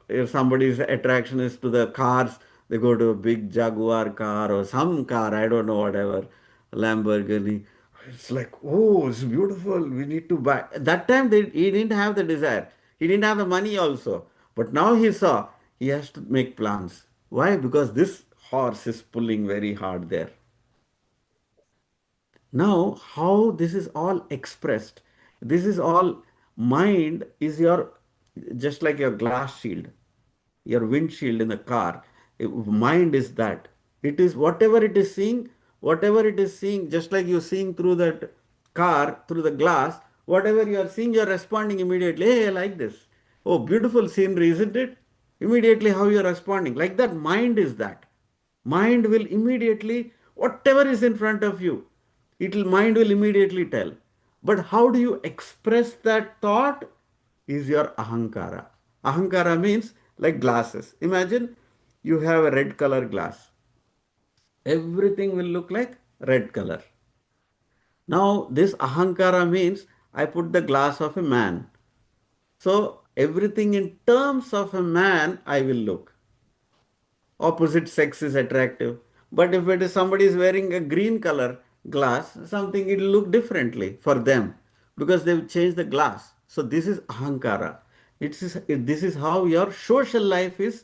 Speaker 1: if somebody's attraction is to the cars, they go to a big Jaguar car or some car, I don't know, whatever, Lamborghini. It's like, oh, it's beautiful. We need to buy. At that time, he didn't have the desire. He didn't have the money also. But now he saw he has to make plans. Why? Because this horse is pulling very hard there. Now, how this is all expressed? This is all mind is your just like your glass shield, your windshield in the car. Mind is that. It is whatever it is seeing, just like you're seeing through that car, through the glass, whatever you are seeing, you're responding immediately. Hey, I like this. Oh, beautiful scenery, isn't it? Immediately, how you're responding. Like that, mind is that. Mind will immediately, whatever is in front of you, mind will immediately tell. But how do you express that thought? Is your ahankara. Ahankara means like glasses. Imagine you have a red color glass. Everything will look like red color. Now, this ahankara means I put the glass of a man. So, everything in terms of a man, I will look. Opposite sex is attractive. But if it is somebody is wearing a green color glass, something it will look differently for them because they've changed the glass. So, this is ahankara. This is how your social life is.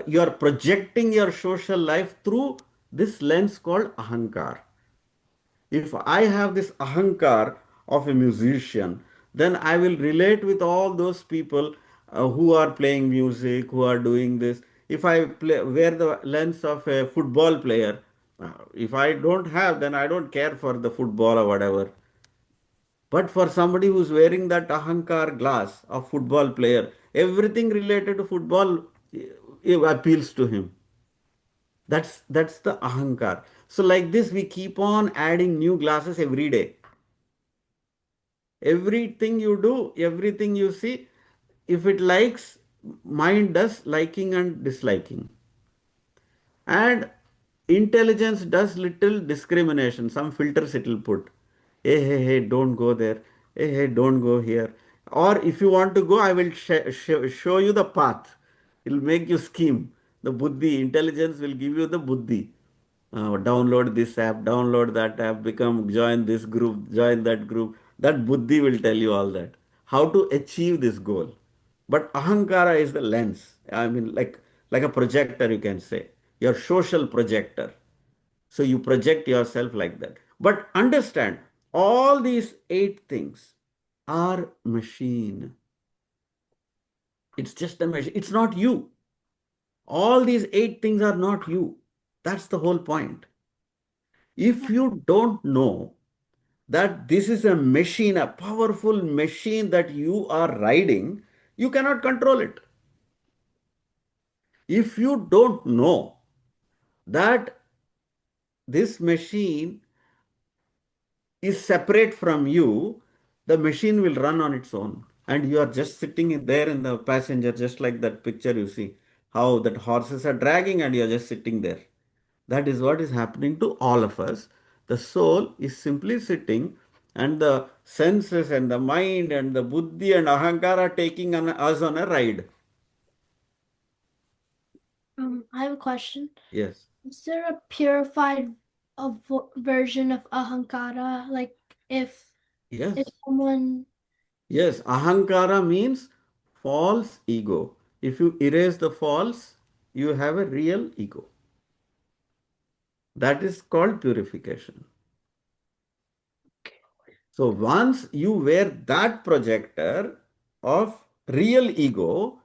Speaker 1: You are projecting your social life through this lens called ahankar. If I have this ahankar of a musician, then I will relate with all those people who are playing music, who are doing this. If I wear the lens of a football player, if I don't have, then I don't care for the football or whatever. But for somebody who's wearing that ahankar glass of football player, everything related to football appeals to him. That's the ahankar. So like this, we keep on adding new glasses every day. Everything you do, everything you see, if it likes, mind does liking and disliking. And intelligence does little discrimination. Some filters it will put. Hey, don't go there. Hey, don't go here. Or if you want to go, I will show you the path. It will make you scheme. The buddhi, intelligence will give you the buddhi. Download this app, download that app, join this group, join that group. That buddhi will tell you all that. How to achieve this goal. But ahankara is the lens. I mean, like a projector, you can say. Your social projector. So you project yourself like that. But understand, all these 8 things are machine. It's just a machine. It's not you. All these 8 things are not you. That's the whole point. If you don't know that this is a machine, a powerful machine that you are riding, you cannot control it. If you don't know that this machine is separate from you, the machine will run on its own. And you are just sitting in there in the passenger, just like that picture you see, how that horses are dragging and you are just sitting there. That is what is happening to all of us. The soul is simply sitting and the senses and the mind and the buddhi and ahankara are taking us on a ride.
Speaker 10: I have a question.
Speaker 1: Yes.
Speaker 10: Is there a purified version of ahankara? Like if
Speaker 1: Yes.
Speaker 10: someone
Speaker 1: Yes. Ahankara means false ego. If you erase the false, you have a real ego. That is called purification. So once you wear that projector of real ego,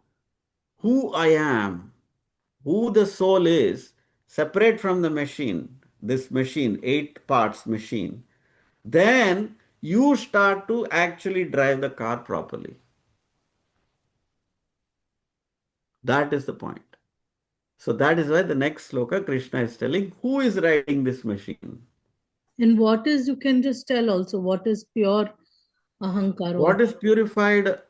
Speaker 1: who I am, who the soul is, separate from the machine, this machine, 8 parts machine, then you start to actually drive the car properly. That is the point. So that is why the next sloka Krishna is telling, who is riding this machine?
Speaker 2: And what is, you can just tell also, what is pure ahankara?
Speaker 1: What is purified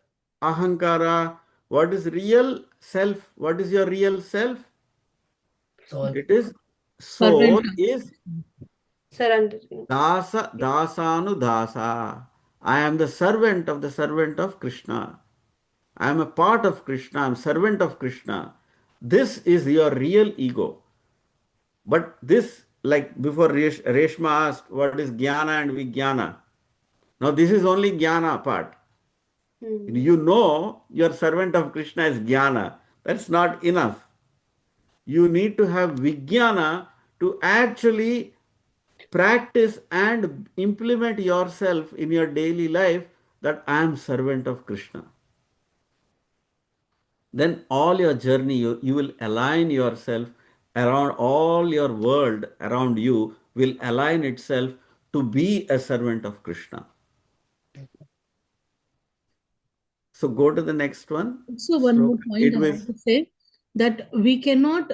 Speaker 1: ahankara? What is real self? What is your real self?
Speaker 7: Soul.
Speaker 1: It is soul is
Speaker 4: Surrendering.
Speaker 1: dasanu dasa. I am the servant of Krishna. I am a part of Krishna. I am servant of Krishna. This is your real ego. But this, like before Reshma asked, what is jnana and vijnana? Now this is only jnana part. You know your servant of Krishna is jnana. That's not enough. You need to have vijnana to actually practice and implement yourself in your daily life that I am servant of Krishna. Then all your journey, you will align yourself around all your world around you will align itself to be a servant of Krishna. So go to the next one.
Speaker 2: So one more
Speaker 1: Sloka.
Speaker 2: point
Speaker 1: It
Speaker 2: I
Speaker 1: was
Speaker 2: want to say, that we cannot,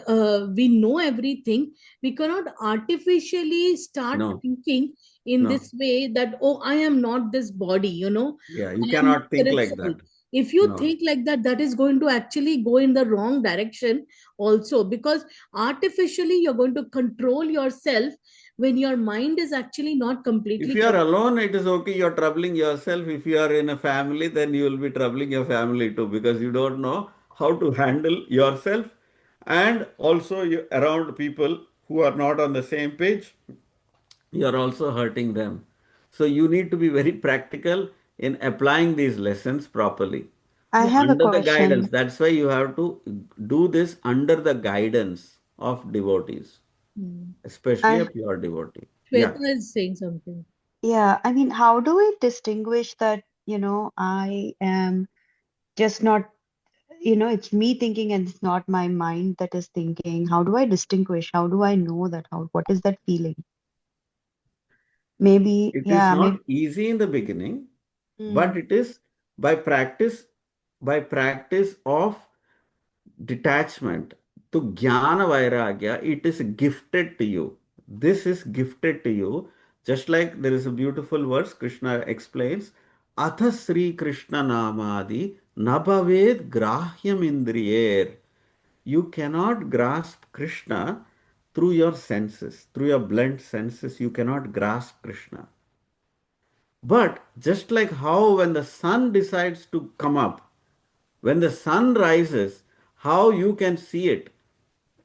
Speaker 2: we know everything. We cannot artificially start
Speaker 1: no,
Speaker 2: thinking in
Speaker 1: no.
Speaker 2: this way that, oh, I am not this body,
Speaker 1: Yeah, you
Speaker 2: I am not
Speaker 1: cannot think
Speaker 2: spirit
Speaker 1: like
Speaker 2: soul.
Speaker 1: that.
Speaker 2: If you
Speaker 1: No.
Speaker 2: think like that, that is going to actually go in the wrong direction also, because artificially you're going to control yourself when your mind is actually not
Speaker 1: If
Speaker 2: completely
Speaker 1: you are
Speaker 2: controlled.
Speaker 1: alone, it is okay. You're troubling yourself. If you are in a family, then you will be troubling your family too, because you don't know how to handle yourself, and also you, around people who are not on the same page, you are also hurting them. So you need to be very practical in applying these lessons properly.
Speaker 12: I have a
Speaker 1: Under the guidance.
Speaker 12: question.
Speaker 1: That's why you have to do this under the guidance of devotees, especially a
Speaker 12: I
Speaker 1: pure devotee. Yeah.
Speaker 2: Shweta is saying something.
Speaker 12: Yeah, I mean, how do we distinguish that, I am just not, it's me thinking and it's not my mind that is thinking. How do I distinguish? How do I know that? What is that feeling? Maybe,
Speaker 1: It is
Speaker 12: yeah,
Speaker 1: not
Speaker 12: maybe.
Speaker 1: easy in the beginning, but
Speaker 12: Mm.
Speaker 1: it is by practice of detachment to jnana vairagya, it is gifted to you. This is gifted to you. Just like there is a beautiful verse, Krishna explains, Atha Sri Krishna Namadi Nabhaved Grahyam Indriyer. You cannot grasp Krishna through your senses, through your blend senses, you cannot grasp Krishna. But just like how when the sun decides to come up, when the sun rises, how you can see it.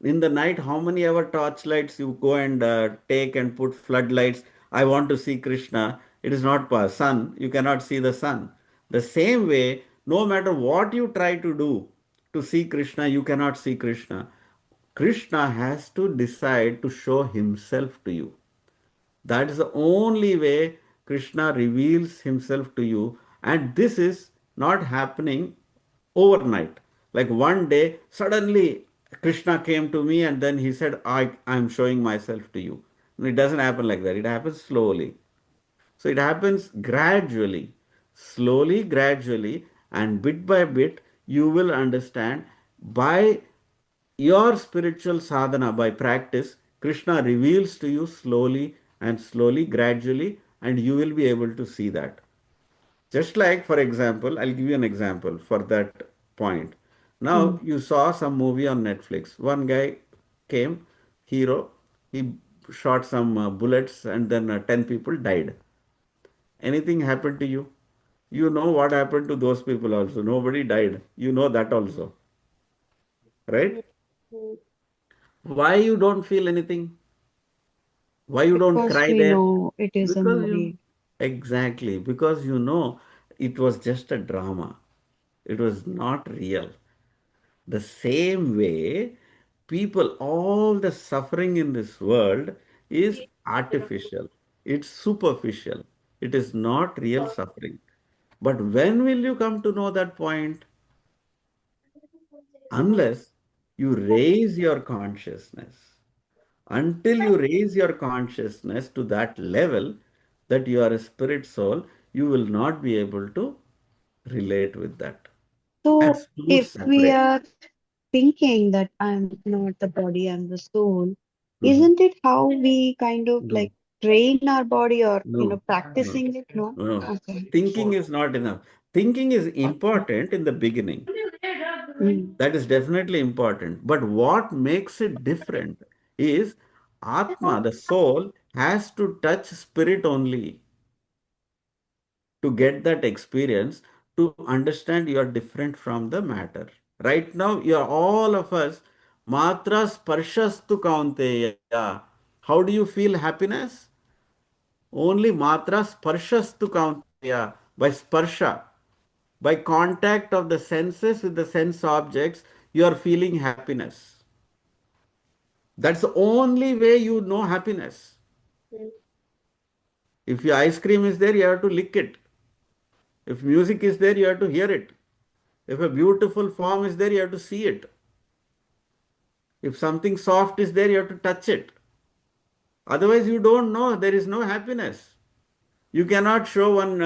Speaker 1: In the night, how many ever torchlights you go and take and put floodlights. I want to see Krishna. It is not sun. You cannot see the sun. The same way, no matter what you try to do to see Krishna, you cannot see Krishna. Krishna has to decide to show himself to you. That is the only way Krishna reveals himself to you. And this is not happening overnight. Like one day, suddenly Krishna came to me and then he said, I'm showing myself to you. And it doesn't happen like that. It happens slowly. So it happens gradually, slowly, gradually, and bit by bit, you will understand by your spiritual sadhana, by practice, Krishna reveals to you slowly and slowly, gradually, and you will be able to see that. Just like, for example, I'll give you an example for that point. Now, you saw some movie on Netflix. One guy came, hero, he shot some bullets, and then 10 people died. Anything happened to you? You know what happened to those people also. Nobody died. You know that also. Right?
Speaker 4: Mm.
Speaker 1: Why you don't feel anything? Why you don't
Speaker 12: Because
Speaker 1: cry
Speaker 12: we
Speaker 1: there?
Speaker 12: know it is a
Speaker 1: Because you
Speaker 12: movie.
Speaker 1: exactly because you know it was just a drama. It was not real. The same way, people, all the suffering in this world is artificial. It's superficial. It is not real suffering. But when will you come to know that point? Unless you raise your consciousness. Until you raise your consciousness to that level that you are a spirit soul, you will not be able to relate with that.
Speaker 12: So
Speaker 1: As two
Speaker 12: if we
Speaker 1: separate.
Speaker 12: are thinking that I'm not the body, I'm the soul,
Speaker 1: Mhm.
Speaker 12: isn't it how we kind of
Speaker 1: No,
Speaker 12: like train our body or,
Speaker 1: no, no,
Speaker 12: practicing it? No?
Speaker 1: no.
Speaker 12: Okay.
Speaker 1: Thinking is not enough. Thinking is important in the beginning.
Speaker 12: Mm.
Speaker 1: That is definitely important. But what makes it different is Atma, the soul, has to touch spirit only to get that experience, to understand you are different from the matter. Right now, you are all of us, matra sparshastu kaunteya. How do you feel happiness? Only matra sparshastu kaunteya, by sparsha, by contact of the senses with the sense objects, you are feeling happiness. That's the only way you know happiness.
Speaker 4: Mm.
Speaker 1: If your ice cream is there, you have to lick it. If music is there, you have to hear it. If a beautiful form is there, you have to see it. If something soft is there, you have to touch it. Otherwise, you don't know. There is no happiness. You cannot show one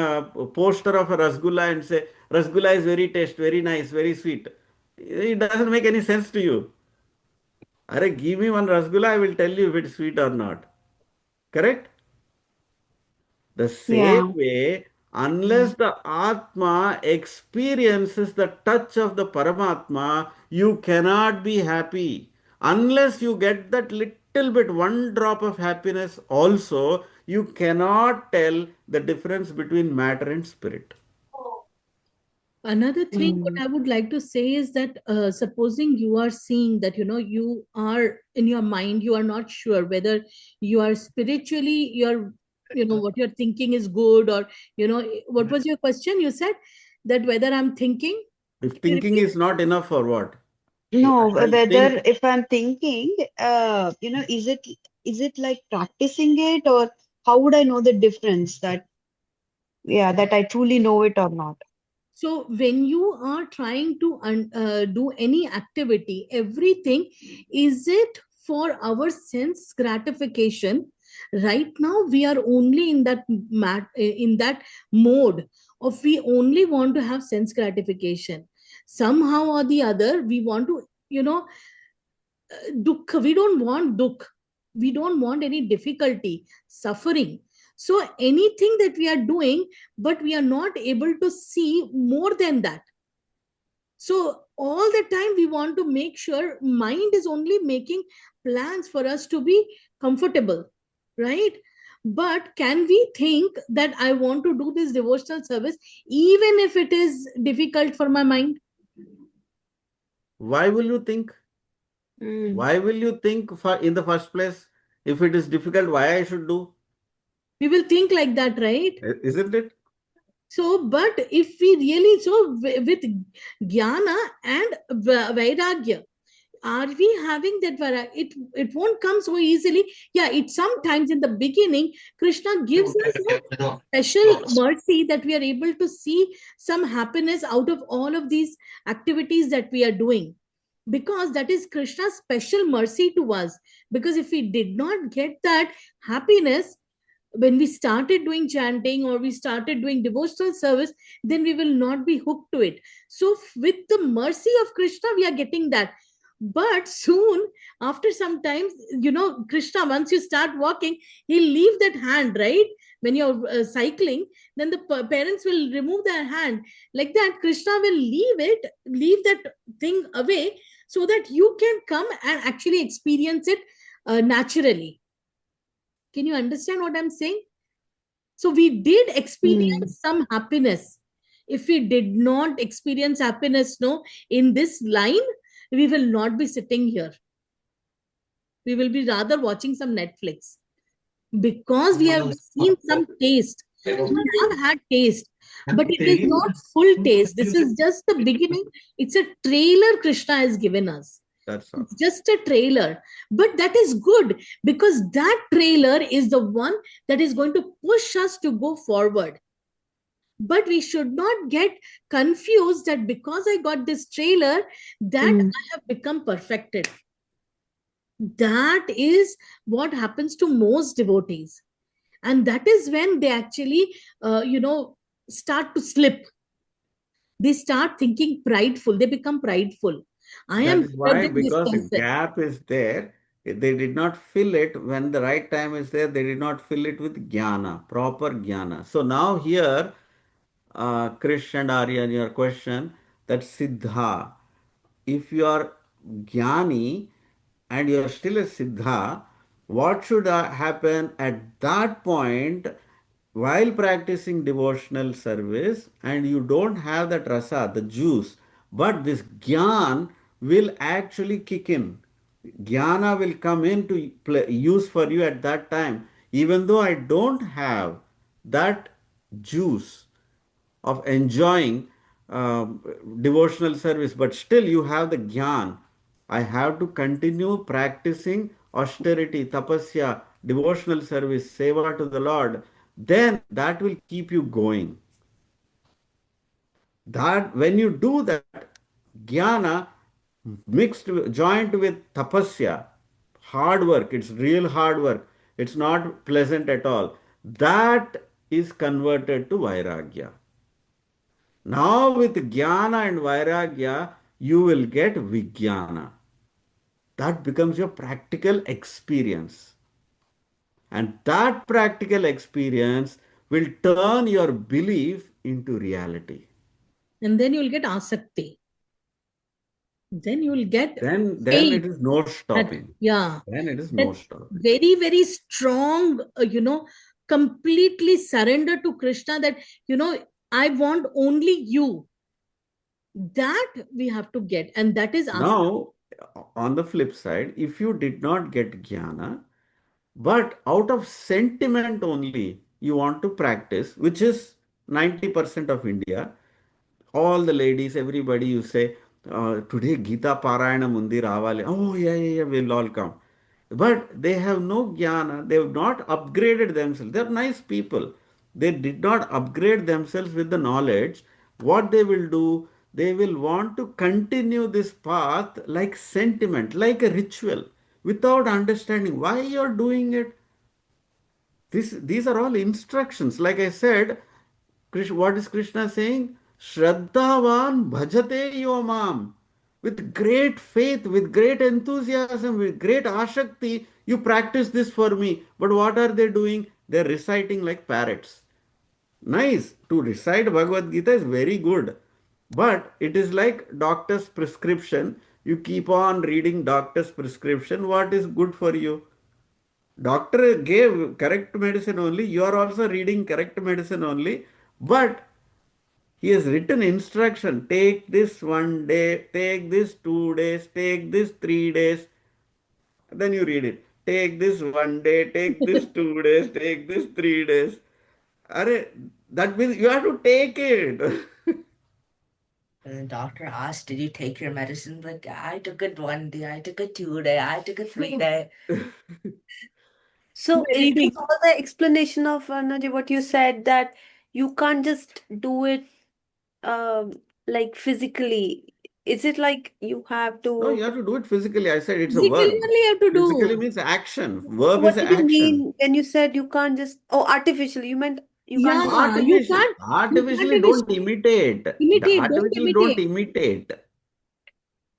Speaker 1: poster of a rasgulla and say, rasgulla is very tasty, very nice, very sweet. It doesn't make any sense to you. Are, give me one rasgulla, I will tell you if it's sweet or not. Correct? The
Speaker 12: Yeah.
Speaker 1: same way, unless the Atma experiences the touch of the Paramatma, you cannot be happy. Unless you get that little bit, one drop of happiness also, you cannot tell the difference between matter and spirit.
Speaker 2: Another thing, what I would like to say is that supposing you are seeing that, you are in your mind, you are not sure whether you are spiritually, what you're thinking is good, or, what was your question? You said that whether I'm thinking.
Speaker 1: If thinking is not enough for what?
Speaker 12: No,
Speaker 1: I
Speaker 12: whether
Speaker 1: think
Speaker 12: if I'm thinking, is it like practicing it, or how would I know the difference that I truly know it or not?
Speaker 2: So when you are trying to do any activity, everything, is it for our sense gratification? Right now, we are only in that mode of we only want to have sense gratification. Somehow or the other, we want to, dukha. We don't want dukh. We don't want any difficulty, suffering. So anything that we are doing, but we are not able to see more than that. So all the time we want to make sure mind is only making plans for us to be comfortable, right? But can we think that I want to do this devotional service even if it is difficult for my mind?
Speaker 1: why will you think? Why will you think in the first place? If it is difficult, why I should do?
Speaker 2: We will think like that, right?
Speaker 1: Isn't it?
Speaker 2: So, but if we really, with jnana and vairagya, are we having that it won't come so easily. Yeah, it sometimes in the beginning, Krishna gives us a special mercy that we are able to see some happiness out of all of these activities that we are doing, because that is Krishna's special mercy to us. Because if we did not get that happiness when we started doing chanting or we started doing devotional service, then we will not be hooked to it. So with the mercy of Krishna, we are getting that. But soon, after some time, Krishna, once you start walking, he'll leave that hand, right? When you're cycling, then the parents will remove their hand. Like that, Krishna will leave that thing away so that you can come and actually experience it naturally. Can you understand what I'm saying? So we did experience some happiness. If we did not experience happiness, in this line, we will not be sitting here. We will be rather watching some Netflix, because we have seen some taste. We have had taste, but it is not full taste. This is just the beginning. It's a trailer Krishna has given us.
Speaker 1: That's all.
Speaker 2: It's just a trailer, but that is good, because that trailer is the one that is going to push us to go forward. But we should not get confused that because I got this trailer, that I have become perfected. That is what happens to most devotees. And that is when they actually, start to slip. They start thinking prideful. They become prideful. I
Speaker 1: That
Speaker 2: am
Speaker 1: is why,
Speaker 2: better than this
Speaker 1: because the
Speaker 2: person.
Speaker 1: gap is there, they did not fill it. When the right time is there, they did not fill it with jnana, proper jnana. So now here, Krish and Aryan, your question, that siddha, if you are jnani and you are still a siddha, what should happen at that point while practicing devotional service, and you don't have that rasa, the juice, but this jnana will actually kick in. Jnana will come into use for you at that time. Even though I don't have that juice of enjoying devotional service, but still you have the jnana. I have to continue practicing austerity, tapasya, devotional service, seva to the Lord. Then that will keep you going. That when you do that, jnana, joined with tapasya, hard work, it's real hard work, it's not pleasant at all. That is converted to vairagya. Now with jnana and vairagya, you will get vijnana. That becomes your practical experience. And that practical experience will turn your belief into reality.
Speaker 2: And then you'll get asakti. Then you will get
Speaker 1: Then
Speaker 2: faith
Speaker 1: it is no
Speaker 2: that,
Speaker 1: stopping.
Speaker 2: yeah,
Speaker 1: Then it is
Speaker 2: that
Speaker 1: no stopping.
Speaker 2: very, very strong, completely surrender to Krishna that, I want only you. That we have to get. And that is asakti.
Speaker 1: Now, on the flip side, if you did not get jnana, but out of sentiment only you want to practice, which is 90% of India, all the ladies, everybody, you say, today Gita Parayana Mundi Ravali. Oh, yeah, we'll all come. But they have no jnana. They have not upgraded themselves. They're nice people. They did not upgrade themselves with the knowledge. What they will do, they will want to continue this path like sentiment, like a ritual, without understanding why you're doing it. These are all instructions. Like I said, what is Krishna saying? Shraddhavan bhajate yomam. With great faith, with great enthusiasm, with great ashakti, you practice this for me. But what are they doing? They're reciting like parrots. Nice. To recite Bhagavad Gita is very good. But it is like doctor's prescription. You keep on reading doctor's prescription. What is good for you? Doctor gave correct medicine only. You are also reading correct medicine only. But he has written instruction. Take this 1 day, take this 2 days, take this 3 days. Then you read it. Take this 1 day, take this 2 days, take this 3 days. That means you have to take it.
Speaker 7: And the doctor asked, "Did you take your medicine?" Like, I took it 1 day, I took it 2 day, I took it 3 day.
Speaker 4: So is
Speaker 2: Very
Speaker 4: this
Speaker 2: big.
Speaker 4: all the explanation of Naji, what you said, that you can't just do it like physically? Is it like you have
Speaker 1: No,
Speaker 4: to?
Speaker 1: you have to do it physically. I said it's a
Speaker 2: Physically
Speaker 1: verb.
Speaker 2: only you have to
Speaker 1: Physically
Speaker 2: do.
Speaker 1: means action. Verb
Speaker 4: What
Speaker 1: is
Speaker 4: did you
Speaker 1: action.
Speaker 4: mean when you said you can't just? Oh, artificially. You meant you can't just.
Speaker 2: Yeah, you can't
Speaker 1: Artificially don't imitate.
Speaker 2: imitate, don't
Speaker 1: Artificially don't
Speaker 2: imitate.
Speaker 1: imitate.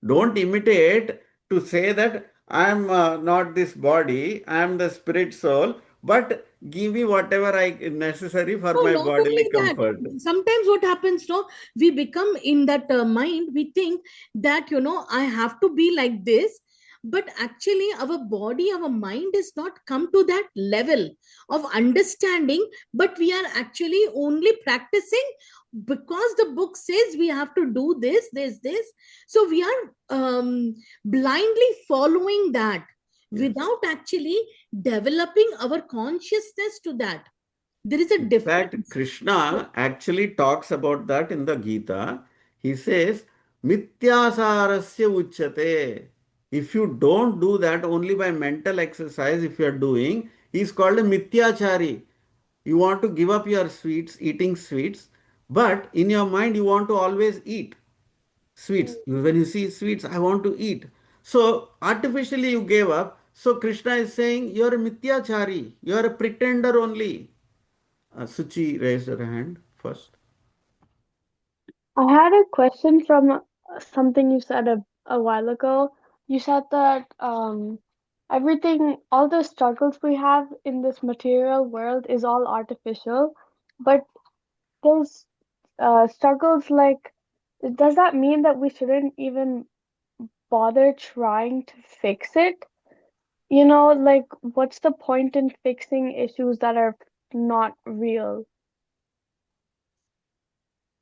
Speaker 1: Don't imitate to say that I'm not this body, I'm the spirit soul, but give me whatever I necessary for
Speaker 2: No,
Speaker 1: my
Speaker 2: not
Speaker 1: bodily
Speaker 2: only that.
Speaker 1: comfort.
Speaker 2: Sometimes what happens, no, we become in that mind, we think that, I have to be like this. But actually, our body, our mind is not come to that level of understanding. But we are actually only practicing because the book says we have to do this, this. So we are blindly following that without actually developing our consciousness to that. There is a
Speaker 1: In
Speaker 2: difference.
Speaker 1: fact, Krishna actually talks about that in the Gita. He says, Mityasarasya uchyate. If you don't do that only by mental exercise, if you are doing, he's called a Mityachari. You want to give up your sweets, eating sweets, but in your mind you want to always eat sweets. When you see sweets, I want to eat. So artificially you gave up. So Krishna is saying you're a Mityachari. You're a pretender only. Suchi raised her hand first.
Speaker 3: I had a question from something you said a while ago. You said that everything, all the struggles we have in this material world is all artificial, but there's struggles like, does that mean that we shouldn't even bother trying to fix it? Like, what's the point in fixing issues that are not real?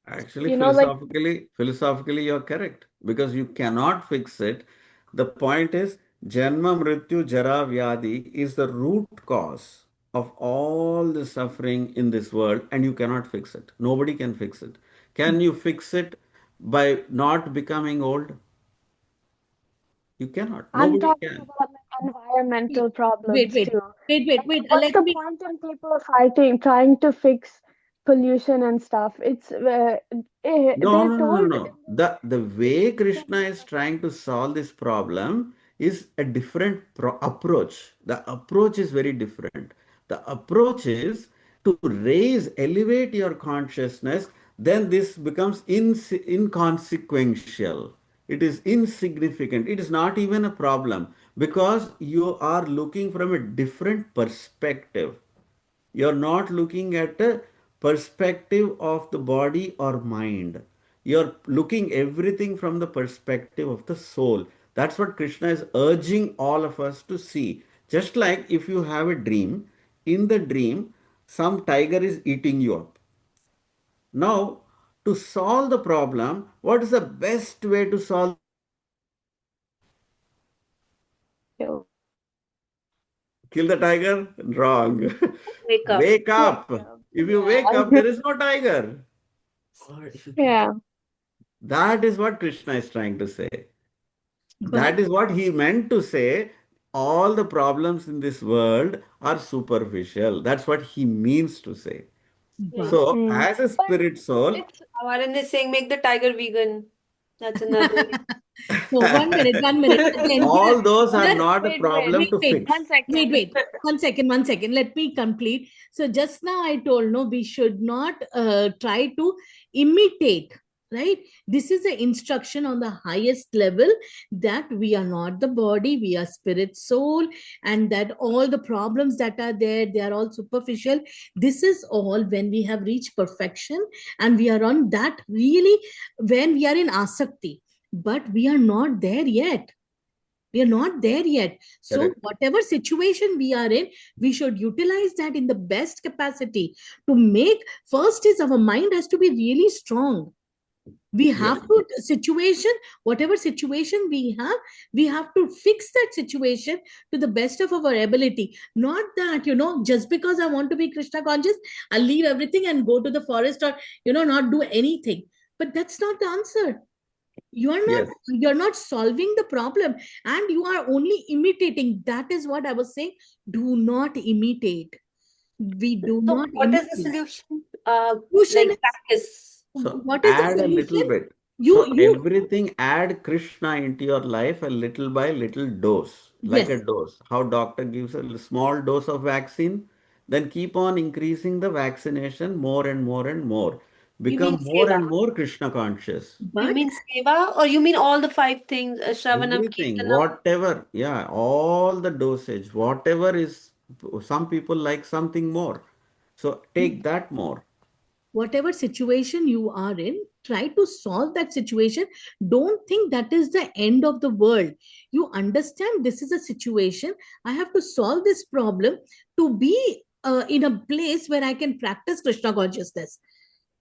Speaker 1: Actually,
Speaker 3: Like,
Speaker 1: philosophically, you're correct because you cannot fix it. The point is, Janma, Mrityu, Jara, Vyadi is the root cause of all the suffering in this world, and you cannot fix it. Nobody can fix it. Can you fix it by not becoming old? You cannot.
Speaker 3: I'm
Speaker 1: Nobody
Speaker 3: talking
Speaker 1: can.
Speaker 3: about like environmental
Speaker 2: Wait,
Speaker 3: problems
Speaker 2: wait,
Speaker 3: too.
Speaker 2: wait.
Speaker 3: What's
Speaker 2: Let
Speaker 3: the
Speaker 2: me.
Speaker 3: point in people fighting, trying to fix pollution and stuff. It's
Speaker 1: No,
Speaker 3: they're
Speaker 1: no, no, no,
Speaker 3: told
Speaker 1: no. The way Krishna is trying to solve this problem is a different approach. The approach is very different. The approach is to raise, elevate your consciousness, then this becomes inconsequential. It is insignificant. It is not even a problem because you are looking from a different perspective. You're not looking at a perspective of the body or mind. You're looking everything from the perspective of the soul. That's what Krishna is urging all of us to see. Just like if you have a dream, in the dream, some tiger is eating you up. Now, to solve the problem, what is the best way to solve?
Speaker 3: kill.
Speaker 1: Kill the tiger? Wrong.
Speaker 4: Wake up.
Speaker 1: Wake up. If you wake up, there is no tiger.
Speaker 3: Yeah.
Speaker 1: That is what Krishna is trying to say.
Speaker 2: But
Speaker 1: That is what he meant to say. All the problems in this world are superficial. That's what he means to say.
Speaker 2: but
Speaker 1: So,
Speaker 3: Mm.
Speaker 1: as a spirit soul,
Speaker 3: It's
Speaker 4: Avaran is saying make the tiger vegan. That's another way.
Speaker 2: no, 1 minute. Again,
Speaker 1: all those are
Speaker 2: Sir,
Speaker 1: not a
Speaker 3: wait,
Speaker 1: problem to
Speaker 2: wait,
Speaker 1: fix.
Speaker 3: one second.
Speaker 2: wait. 1 second. Let me complete. So just now I told no, we should not try to imitate. Right? This is the instruction on the highest level that we are not the body, we are spirit, soul, and that all the problems that are there, they are all superficial. This is all when we have reached perfection and we are on that really when we are in asakti. But we are not there yet. We are not there yet. So
Speaker 1: Correct.
Speaker 2: whatever situation we are in, we should utilize that in the best capacity to make. First is our mind has to be really strong. We have to situation, whatever situation we have to fix that situation to the best of our ability. Not that, just because I want to be Krishna conscious, I'll leave everything and go to the forest or, not do anything. But that's not the answer.
Speaker 1: Yes.
Speaker 2: You're not solving the problem and you are only imitating. That is what I was saying. Do not imitate. We do
Speaker 4: So
Speaker 2: not
Speaker 4: what is the
Speaker 2: imitate.
Speaker 4: solution?
Speaker 2: Solution
Speaker 4: Like
Speaker 2: is,
Speaker 4: practice.
Speaker 1: So
Speaker 2: what is the
Speaker 1: add a little
Speaker 2: solution?
Speaker 1: bit.
Speaker 2: You
Speaker 1: So
Speaker 2: you
Speaker 1: everything add Krishna into your life a little by little dose, like a
Speaker 2: yes.
Speaker 1: dose. How doctor gives a small dose of vaccine, then keep on increasing the vaccination more and more and more.
Speaker 4: You mean
Speaker 1: Become more
Speaker 4: seva?
Speaker 1: and more Krishna conscious.
Speaker 4: You
Speaker 2: But
Speaker 4: mean seva, or you mean all the five things? Shravanam,
Speaker 1: Everything,
Speaker 4: Kirtanam.
Speaker 1: whatever, yeah, all the dosage, whatever is, some people like something more. So take that more.
Speaker 2: whatever situation you are in, try to solve that situation. Don't think that is the end of the world. You understand this is a situation. I have to solve this problem to be in a place where I can practice Krishna consciousness.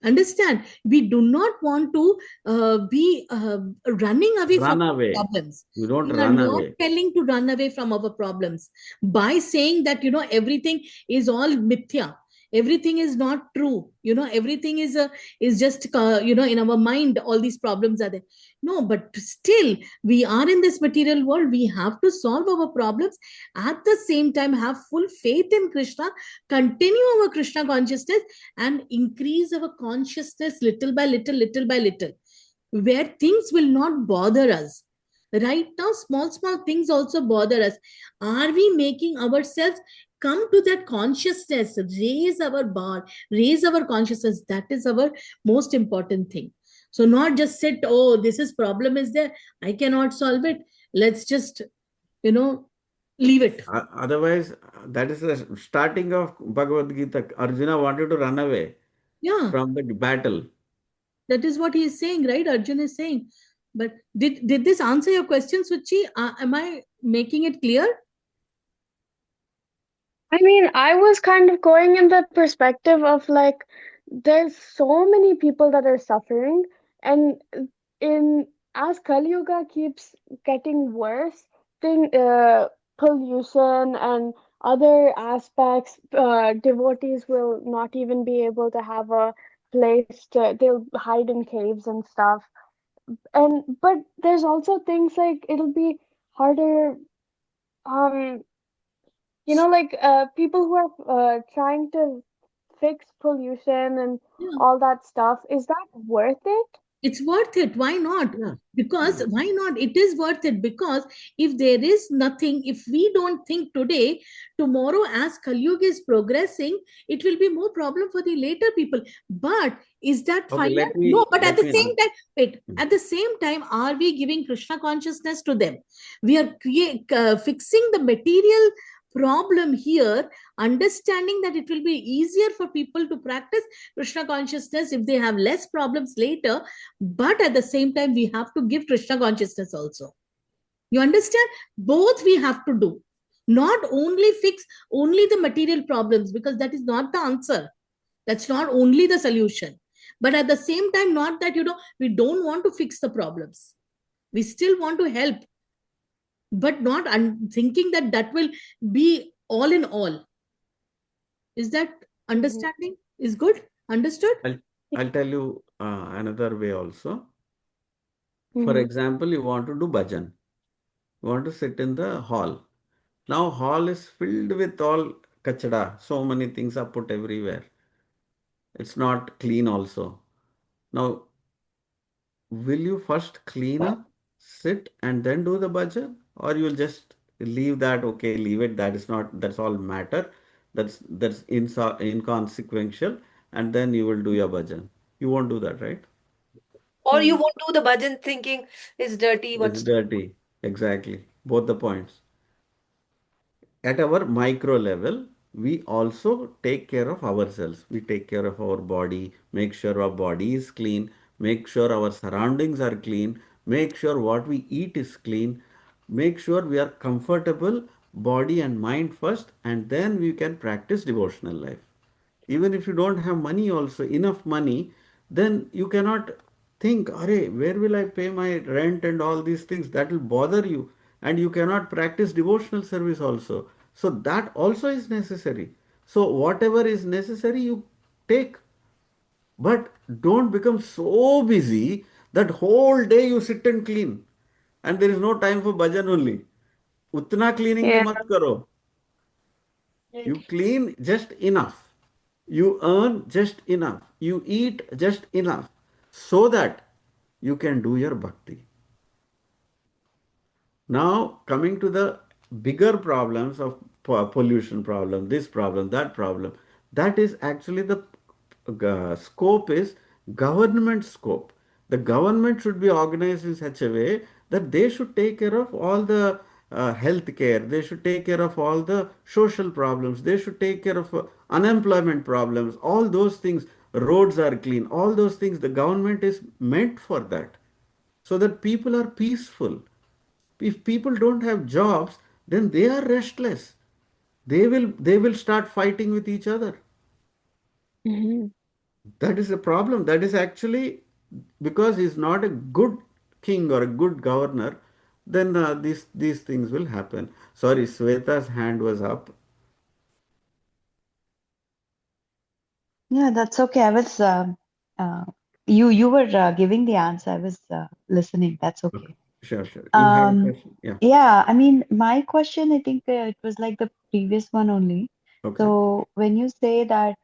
Speaker 2: Understand? We do not want to be running away from
Speaker 1: Run
Speaker 2: our
Speaker 1: away.
Speaker 2: problems.
Speaker 1: You don't
Speaker 2: We are
Speaker 1: run
Speaker 2: not
Speaker 1: away.
Speaker 2: telling to run away from our problems by saying that everything is all mithya, everything is not true, everything is just in our mind. All these problems are there. No, but still we are in this material world. We have to solve our problems, at the same time have full faith in Krishna, continue our Krishna consciousness, and increase our consciousness little by little, where things will not bother us. Right now, small things also bother us. Are we making ourselves come to that consciousness, raise our bar, raise our consciousness? That is our most important thing. So not just sit, oh, this is problem is there, I cannot solve it. Let's just, leave it.
Speaker 1: Otherwise, that is the starting of Bhagavad Gita. Arjuna wanted to run away
Speaker 2: Yeah,
Speaker 1: from the battle.
Speaker 2: that is what he is saying, right? Arjun is saying. But did this answer your question, Suchi? Am I making it clear?
Speaker 3: I mean, I was kind of going in the perspective of like, there's so many people that are suffering, and in as Kali Yuga keeps getting worse, pollution and other aspects, devotees will not even be able to have a place to, they'll hide in caves and stuff. But there's also things like it'll be harder, like people who are trying to fix pollution and
Speaker 2: Yeah.
Speaker 3: all that stuff, is that worth it?
Speaker 2: It's worth it. Why not?
Speaker 1: Yeah.
Speaker 2: Because
Speaker 1: Yeah.
Speaker 2: why not? It is worth it because if there is nothing, if we don't think today, tomorrow as Kali Yuga is progressing, it will be more problem for the later people. But is that
Speaker 1: Okay,
Speaker 2: final?
Speaker 1: let
Speaker 2: No,
Speaker 1: me
Speaker 2: but at
Speaker 1: let
Speaker 2: the
Speaker 1: me
Speaker 2: same time, wait,
Speaker 1: Hmm.
Speaker 2: at the same time, are we giving Krishna consciousness to them? We are fixing the material problem here, understanding that it will be easier for people to practice Krishna consciousness if they have less problems later. But at the same time, we have to give Krishna consciousness also. You understand? Both we have to do. Not only fix only the material problems, because that is not the answer. That's not only the solution. But at the same time, not that, we don't want to fix the problems. We still want to help, but not thinking that that will be all in all. Is that understanding? Is good? Understood?
Speaker 1: I'll tell you another way also. For
Speaker 3: Mhm.
Speaker 1: example, you want to do bhajan. You want to sit in the hall. Now hall is filled with all kachada. So many things are put everywhere. It's not clean also. Now, will you first clean up, sit, and then do the bhajan? Or you'll just leave that, okay, leave it, that's all matter. That's inconsequential, and then you will do your bhajan. You won't do that, right?
Speaker 4: Or you won't do the bhajan thinking it's dirty,
Speaker 1: It's
Speaker 4: what's
Speaker 1: dirty. Exactly. Both the points. At our micro level, we also take care of ourselves. We take care of our body, make sure our body is clean, make sure our surroundings are clean, make sure what we eat is clean, make sure we are comfortable, body and mind first, and then we can practice devotional life. Even if you don't have money also, enough money, then you cannot think, Are, where will I pay my rent and all these things? That will bother you. And you cannot practice devotional service also. So that also is necessary. So whatever is necessary, you take. But don't become so busy that whole day you sit and clean. And there is no time for bhajan only. Utna cleaning bhi
Speaker 3: Yeah.
Speaker 1: mat karo. You clean just enough. You earn just enough. You eat just enough so that you can do your bhakti. Now, coming to the bigger problems of pollution problem, this problem, that is actually the scope is government scope. The government should be organized in such a way that they should take care of all the health care, they should take care of all the social problems, they should take care of unemployment problems, all those things, roads are clean, all those things, the government is meant for that so that people are peaceful. If people don't have jobs, then they are restless. They will start fighting with each other.
Speaker 3: Mhm.
Speaker 1: That is a problem. That is actually because he's not a good king or a good governor, then these things will happen. Sorry, Sweta's hand was up.
Speaker 12: Yeah, that's okay. I was uh, you were giving the answer. I was listening. That's
Speaker 1: Okay.
Speaker 12: okay.
Speaker 1: Sure. You have a question? Yeah.
Speaker 12: Yeah, I mean, my question, I think it was like the previous one only.
Speaker 1: Okay.
Speaker 12: So when you say that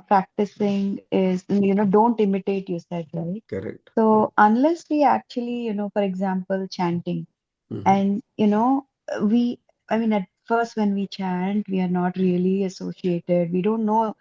Speaker 12: practicing is, don't imitate, you said, right?
Speaker 1: Correct.
Speaker 12: So unless we actually, for example, chanting,
Speaker 1: Mhm.
Speaker 12: and we, I mean, at first when we chant, we are not really associated. We don't know,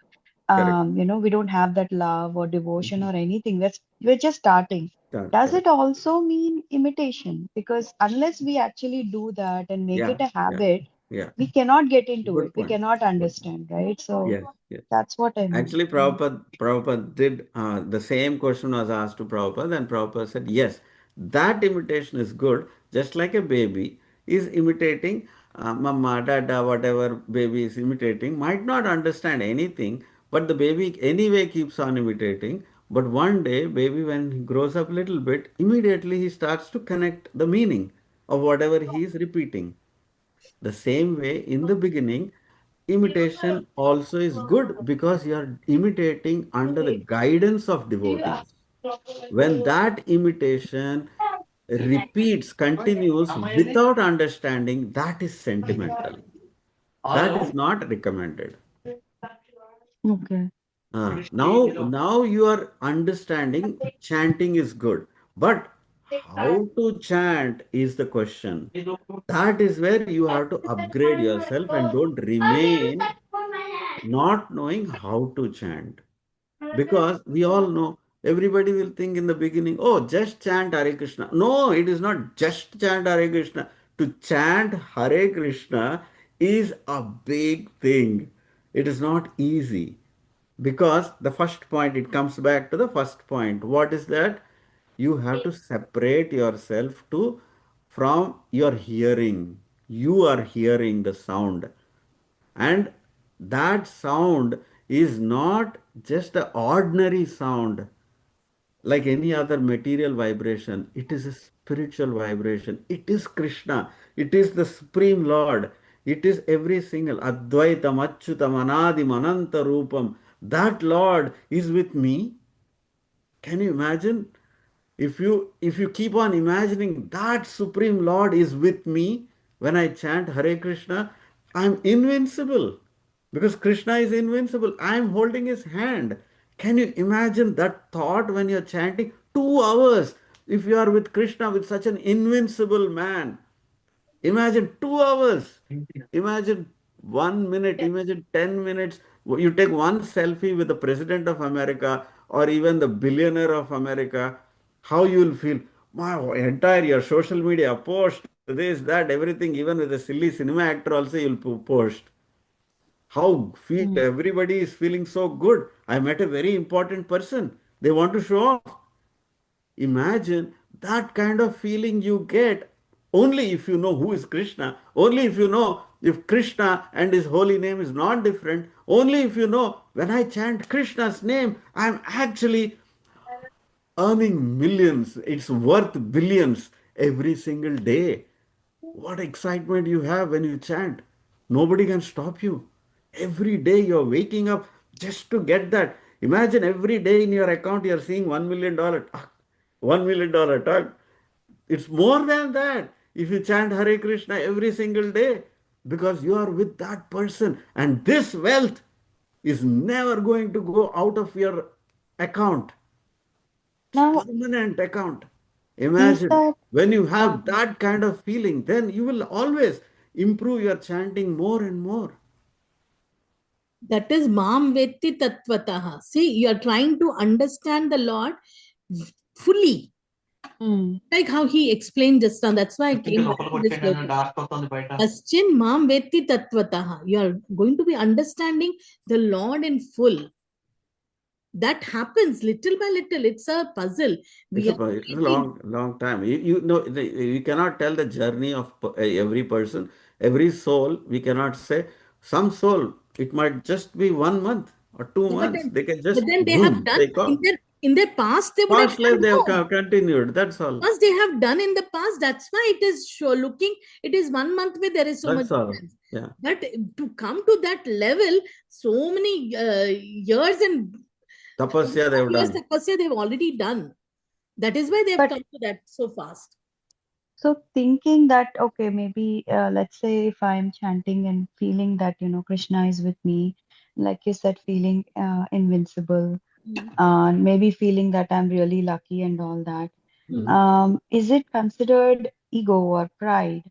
Speaker 1: Correct.
Speaker 12: we don't have that love or devotion
Speaker 1: Mhm.
Speaker 12: or anything. We're just starting. Does it
Speaker 1: Correct.
Speaker 12: also mean imitation? Because unless we actually do that and make it
Speaker 1: Yeah.
Speaker 12: a
Speaker 1: Yeah.
Speaker 12: habit,
Speaker 1: Yeah.
Speaker 12: we cannot get into it.
Speaker 1: Good
Speaker 12: We
Speaker 1: point.
Speaker 12: cannot
Speaker 1: Good point.
Speaker 12: understand, right? So
Speaker 1: Yes.
Speaker 12: that's what I meant.
Speaker 1: Actually, Prabhupada did the same question was asked to Prabhupada, and Prabhupada said, yes, that imitation is good, just like a baby is imitating mama, dada, whatever baby is imitating, might not understand anything, but the baby anyway keeps on imitating. But one day, baby, when he grows up a little bit, immediately he starts to connect the meaning of whatever he is repeating. The same way, in the beginning, imitation also is good because you are imitating under the guidance of devotees. When that imitation repeats, continues without understanding, that is sentimental. That is not recommended.
Speaker 12: Okay.
Speaker 1: Now you are understanding chanting is good, but how to chant is the question. That is where you have to upgrade yourself and don't remain not knowing how to chant. Because we all know, everybody will think in the beginning, oh, just chant Hare Krishna. No, it is not just chant Hare Krishna. To chant Hare Krishna is a big thing. It is not easy. Because the first point, it comes back to the first point. What is that? You have to separate yourself from your hearing. You are hearing the sound. And that sound is not just an ordinary sound like any other material vibration. It is a spiritual vibration. It is Krishna. It is the Supreme Lord. It is every single Advaitam, Achyutam, Anadim, Ananta Rupam. That Lord is with me. Can you imagine? If you keep on imagining that Supreme Lord is with me when I chant Hare Krishna, I'm invincible because Krishna is invincible. I'm holding his hand. Can you imagine that thought when you're chanting 2 hours? If you are with Krishna, with such an invincible man, imagine 2 hours. Imagine 1 minute. Imagine 10 minutes. You take one selfie with the President of America or even the billionaire of America, how you will feel. My entire your social media post, this, that, everything, even with a silly cinema actor also you'll post. How feel everybody is feeling so good. I met a very important person. They want to show off. Imagine that kind of feeling you get only if you know who is Krishna, only if you know if Krishna and his holy name is not different, only if you know when I chant Krishna's name, I'm actually earning millions, it's worth billions every single day. What excitement you have when you chant. Nobody can stop you. Every day you're waking up just to get that. Imagine every day in your account you're seeing $1 million. $1 million talk. It's more than that if you chant Hare Krishna every single day because you are with that person. And this wealth is never going to go out of your account.
Speaker 12: Now,
Speaker 1: Permanent account.
Speaker 12: is
Speaker 1: Imagine
Speaker 12: that
Speaker 1: when you have that kind of feeling, then you will always improve your chanting more and more.
Speaker 2: That is Mam Vetti Tattvataha. See, you are trying to understand the Lord fully. Like how he explained just now. That's why I came back to this logic. Aschin Mam Vetti Tattvataha. You are going to be understanding the Lord in full. That happens little by little. It's a puzzle.
Speaker 1: It's a long time. You know, you cannot tell the journey of every person, every soul. We cannot say some soul. It might just be 1 month or 2 months. They can just
Speaker 2: But then they have done
Speaker 1: take off.
Speaker 2: in their past. They would
Speaker 1: Past
Speaker 2: have
Speaker 1: life they have
Speaker 2: done
Speaker 1: continued. That's all.
Speaker 2: because they have done in the past. That's why it is looking. It is 1 month where there is so
Speaker 1: That's
Speaker 2: much
Speaker 1: all.
Speaker 2: difference.
Speaker 1: Yeah.
Speaker 2: But to come to that level, so many years and
Speaker 1: Tapasya they have
Speaker 2: years
Speaker 1: done.
Speaker 2: tapasya they've already done. That is why they have
Speaker 12: But
Speaker 2: come to that so fast.
Speaker 12: so thinking that, okay, maybe let's say if I'm chanting and feeling that, Krishna is with me, like you said, feeling invincible, maybe feeling that I'm really lucky and all that. Is it considered ego or pride?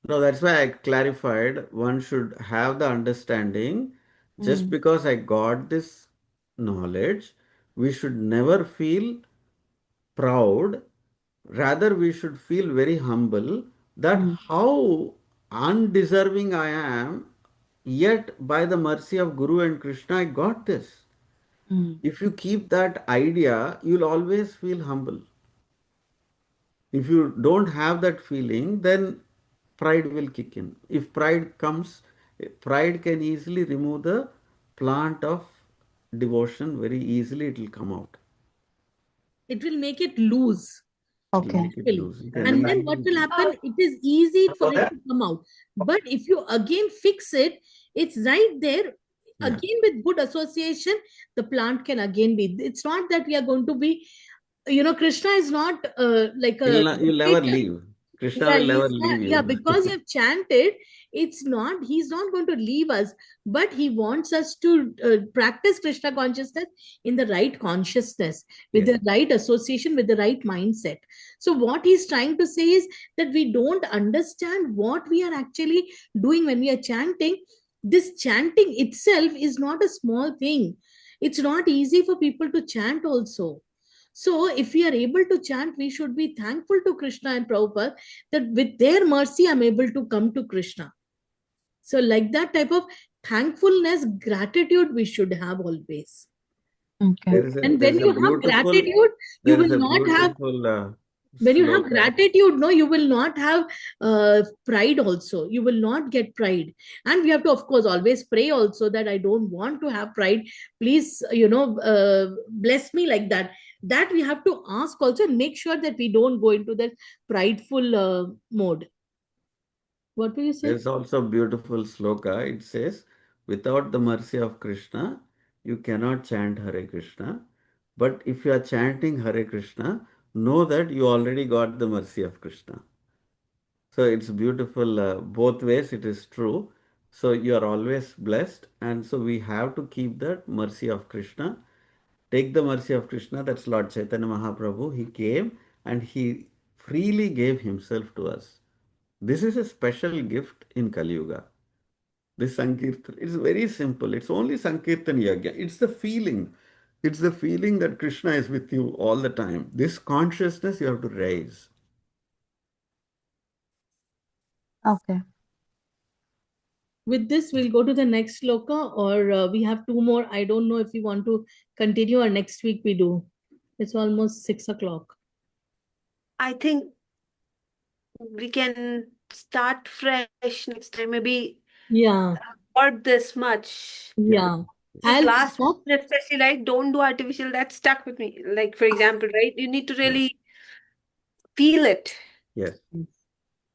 Speaker 1: No, that's why I clarified. One should have the understanding. Just because I got this knowledge, we should never feel proud. Rather, we should feel very humble that how undeserving I am, yet by the mercy of Guru and Krishna, I got this. If you keep that idea, you'll always feel humble. If you don't have that feeling, then pride will kick in. If pride comes, pride can easily remove the plant of devotion very easily, it will come out.
Speaker 2: It will make it loose.
Speaker 1: It will
Speaker 12: Okay.
Speaker 1: make it loose. You can
Speaker 2: And then what will happen? It is easy for it to come out. But if you again fix it, it's right there.
Speaker 1: Yeah.
Speaker 2: Again, with good association, the plant can again be. It's not that we are going to be, Krishna is not like a
Speaker 1: You'll never
Speaker 2: dictator.
Speaker 1: leave. Krishna
Speaker 2: Yeah,
Speaker 1: will never
Speaker 2: he's not,
Speaker 1: leave
Speaker 2: yeah,
Speaker 1: you.
Speaker 2: because you've chanted, he's not going to leave us, but he wants us to practice Krishna consciousness in the right consciousness, with
Speaker 1: Yes.
Speaker 2: the right association, with the right mindset. So what he's trying to say is that we don't understand what we are actually doing when we are chanting. This chanting itself is not a small thing. It's not easy for people to chant also. So, if we are able to chant, we should be thankful to Krishna and Prabhupada that with their mercy, I'm able to come to Krishna. So, like that type of thankfulness, gratitude, we should have always.
Speaker 11: Okay.
Speaker 1: There is a
Speaker 2: And
Speaker 1: there
Speaker 2: when
Speaker 1: is a
Speaker 2: you have
Speaker 1: beautiful
Speaker 2: gratitude, you
Speaker 1: there is
Speaker 2: will
Speaker 1: a
Speaker 2: not have,
Speaker 1: beautiful
Speaker 2: when you have
Speaker 1: sloka.
Speaker 2: gratitude, no, you will not have pride also. You will not get pride. And we have to, of course, always pray also that I don't want to have pride. Please, bless me like that. That we have to ask also and make sure that we don't go into that prideful mode. What will you say?
Speaker 1: There's also a beautiful sloka. It says, without the mercy of Krishna, you cannot chant Hare Krishna. But if you are chanting Hare Krishna, know that you already got the mercy of Krishna. So it's beautiful. Both ways it is true. So you are always blessed. And so we have to keep that mercy of Krishna. Take the mercy of Krishna. That's Lord Chaitanya Mahaprabhu. He came and he freely gave himself to us. This is a special gift in Kali Yuga. This Sankirtan, it's very simple. It's only Sankirtan Yagya. It's the feeling. It's the feeling that Krishna is with you all the time. This consciousness you have to raise.
Speaker 12: Okay.
Speaker 2: With this, we'll go to the next sloka, or we have two more. I don't know if we want to continue or next week we do. It's almost 6 o'clock.
Speaker 4: I think we can start fresh next time. Maybe
Speaker 2: Yeah,
Speaker 4: not this much.
Speaker 2: yeah.
Speaker 4: This
Speaker 2: I'll
Speaker 4: last
Speaker 2: stop.
Speaker 4: one, especially, right? Don't do artificial. That stuck with me. Like, for example, right? You need to really feel it.
Speaker 1: Yes.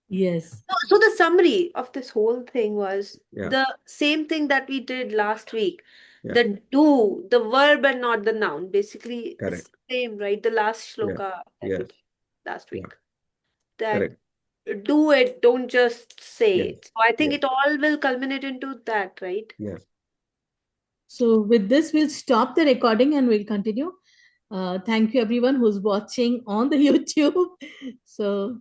Speaker 2: Yes.
Speaker 4: So the summary of this whole thing was
Speaker 1: Yeah.
Speaker 4: the same thing that we did last week.
Speaker 1: Yeah.
Speaker 4: The do, the verb and not the noun. Basically, it's
Speaker 1: Correct.
Speaker 4: the same, right? The last
Speaker 1: Yeah.
Speaker 4: shloka that we
Speaker 1: Yes.
Speaker 4: did last
Speaker 1: Yeah.
Speaker 4: week. That
Speaker 1: Correct.
Speaker 4: do it, don't just say
Speaker 1: Yes.
Speaker 4: it. So I think
Speaker 1: Yes.
Speaker 4: it all will culminate into that, right?
Speaker 1: Yes.
Speaker 2: So with this, we'll stop the recording and we'll continue. Thank you everyone who's watching on the YouTube. So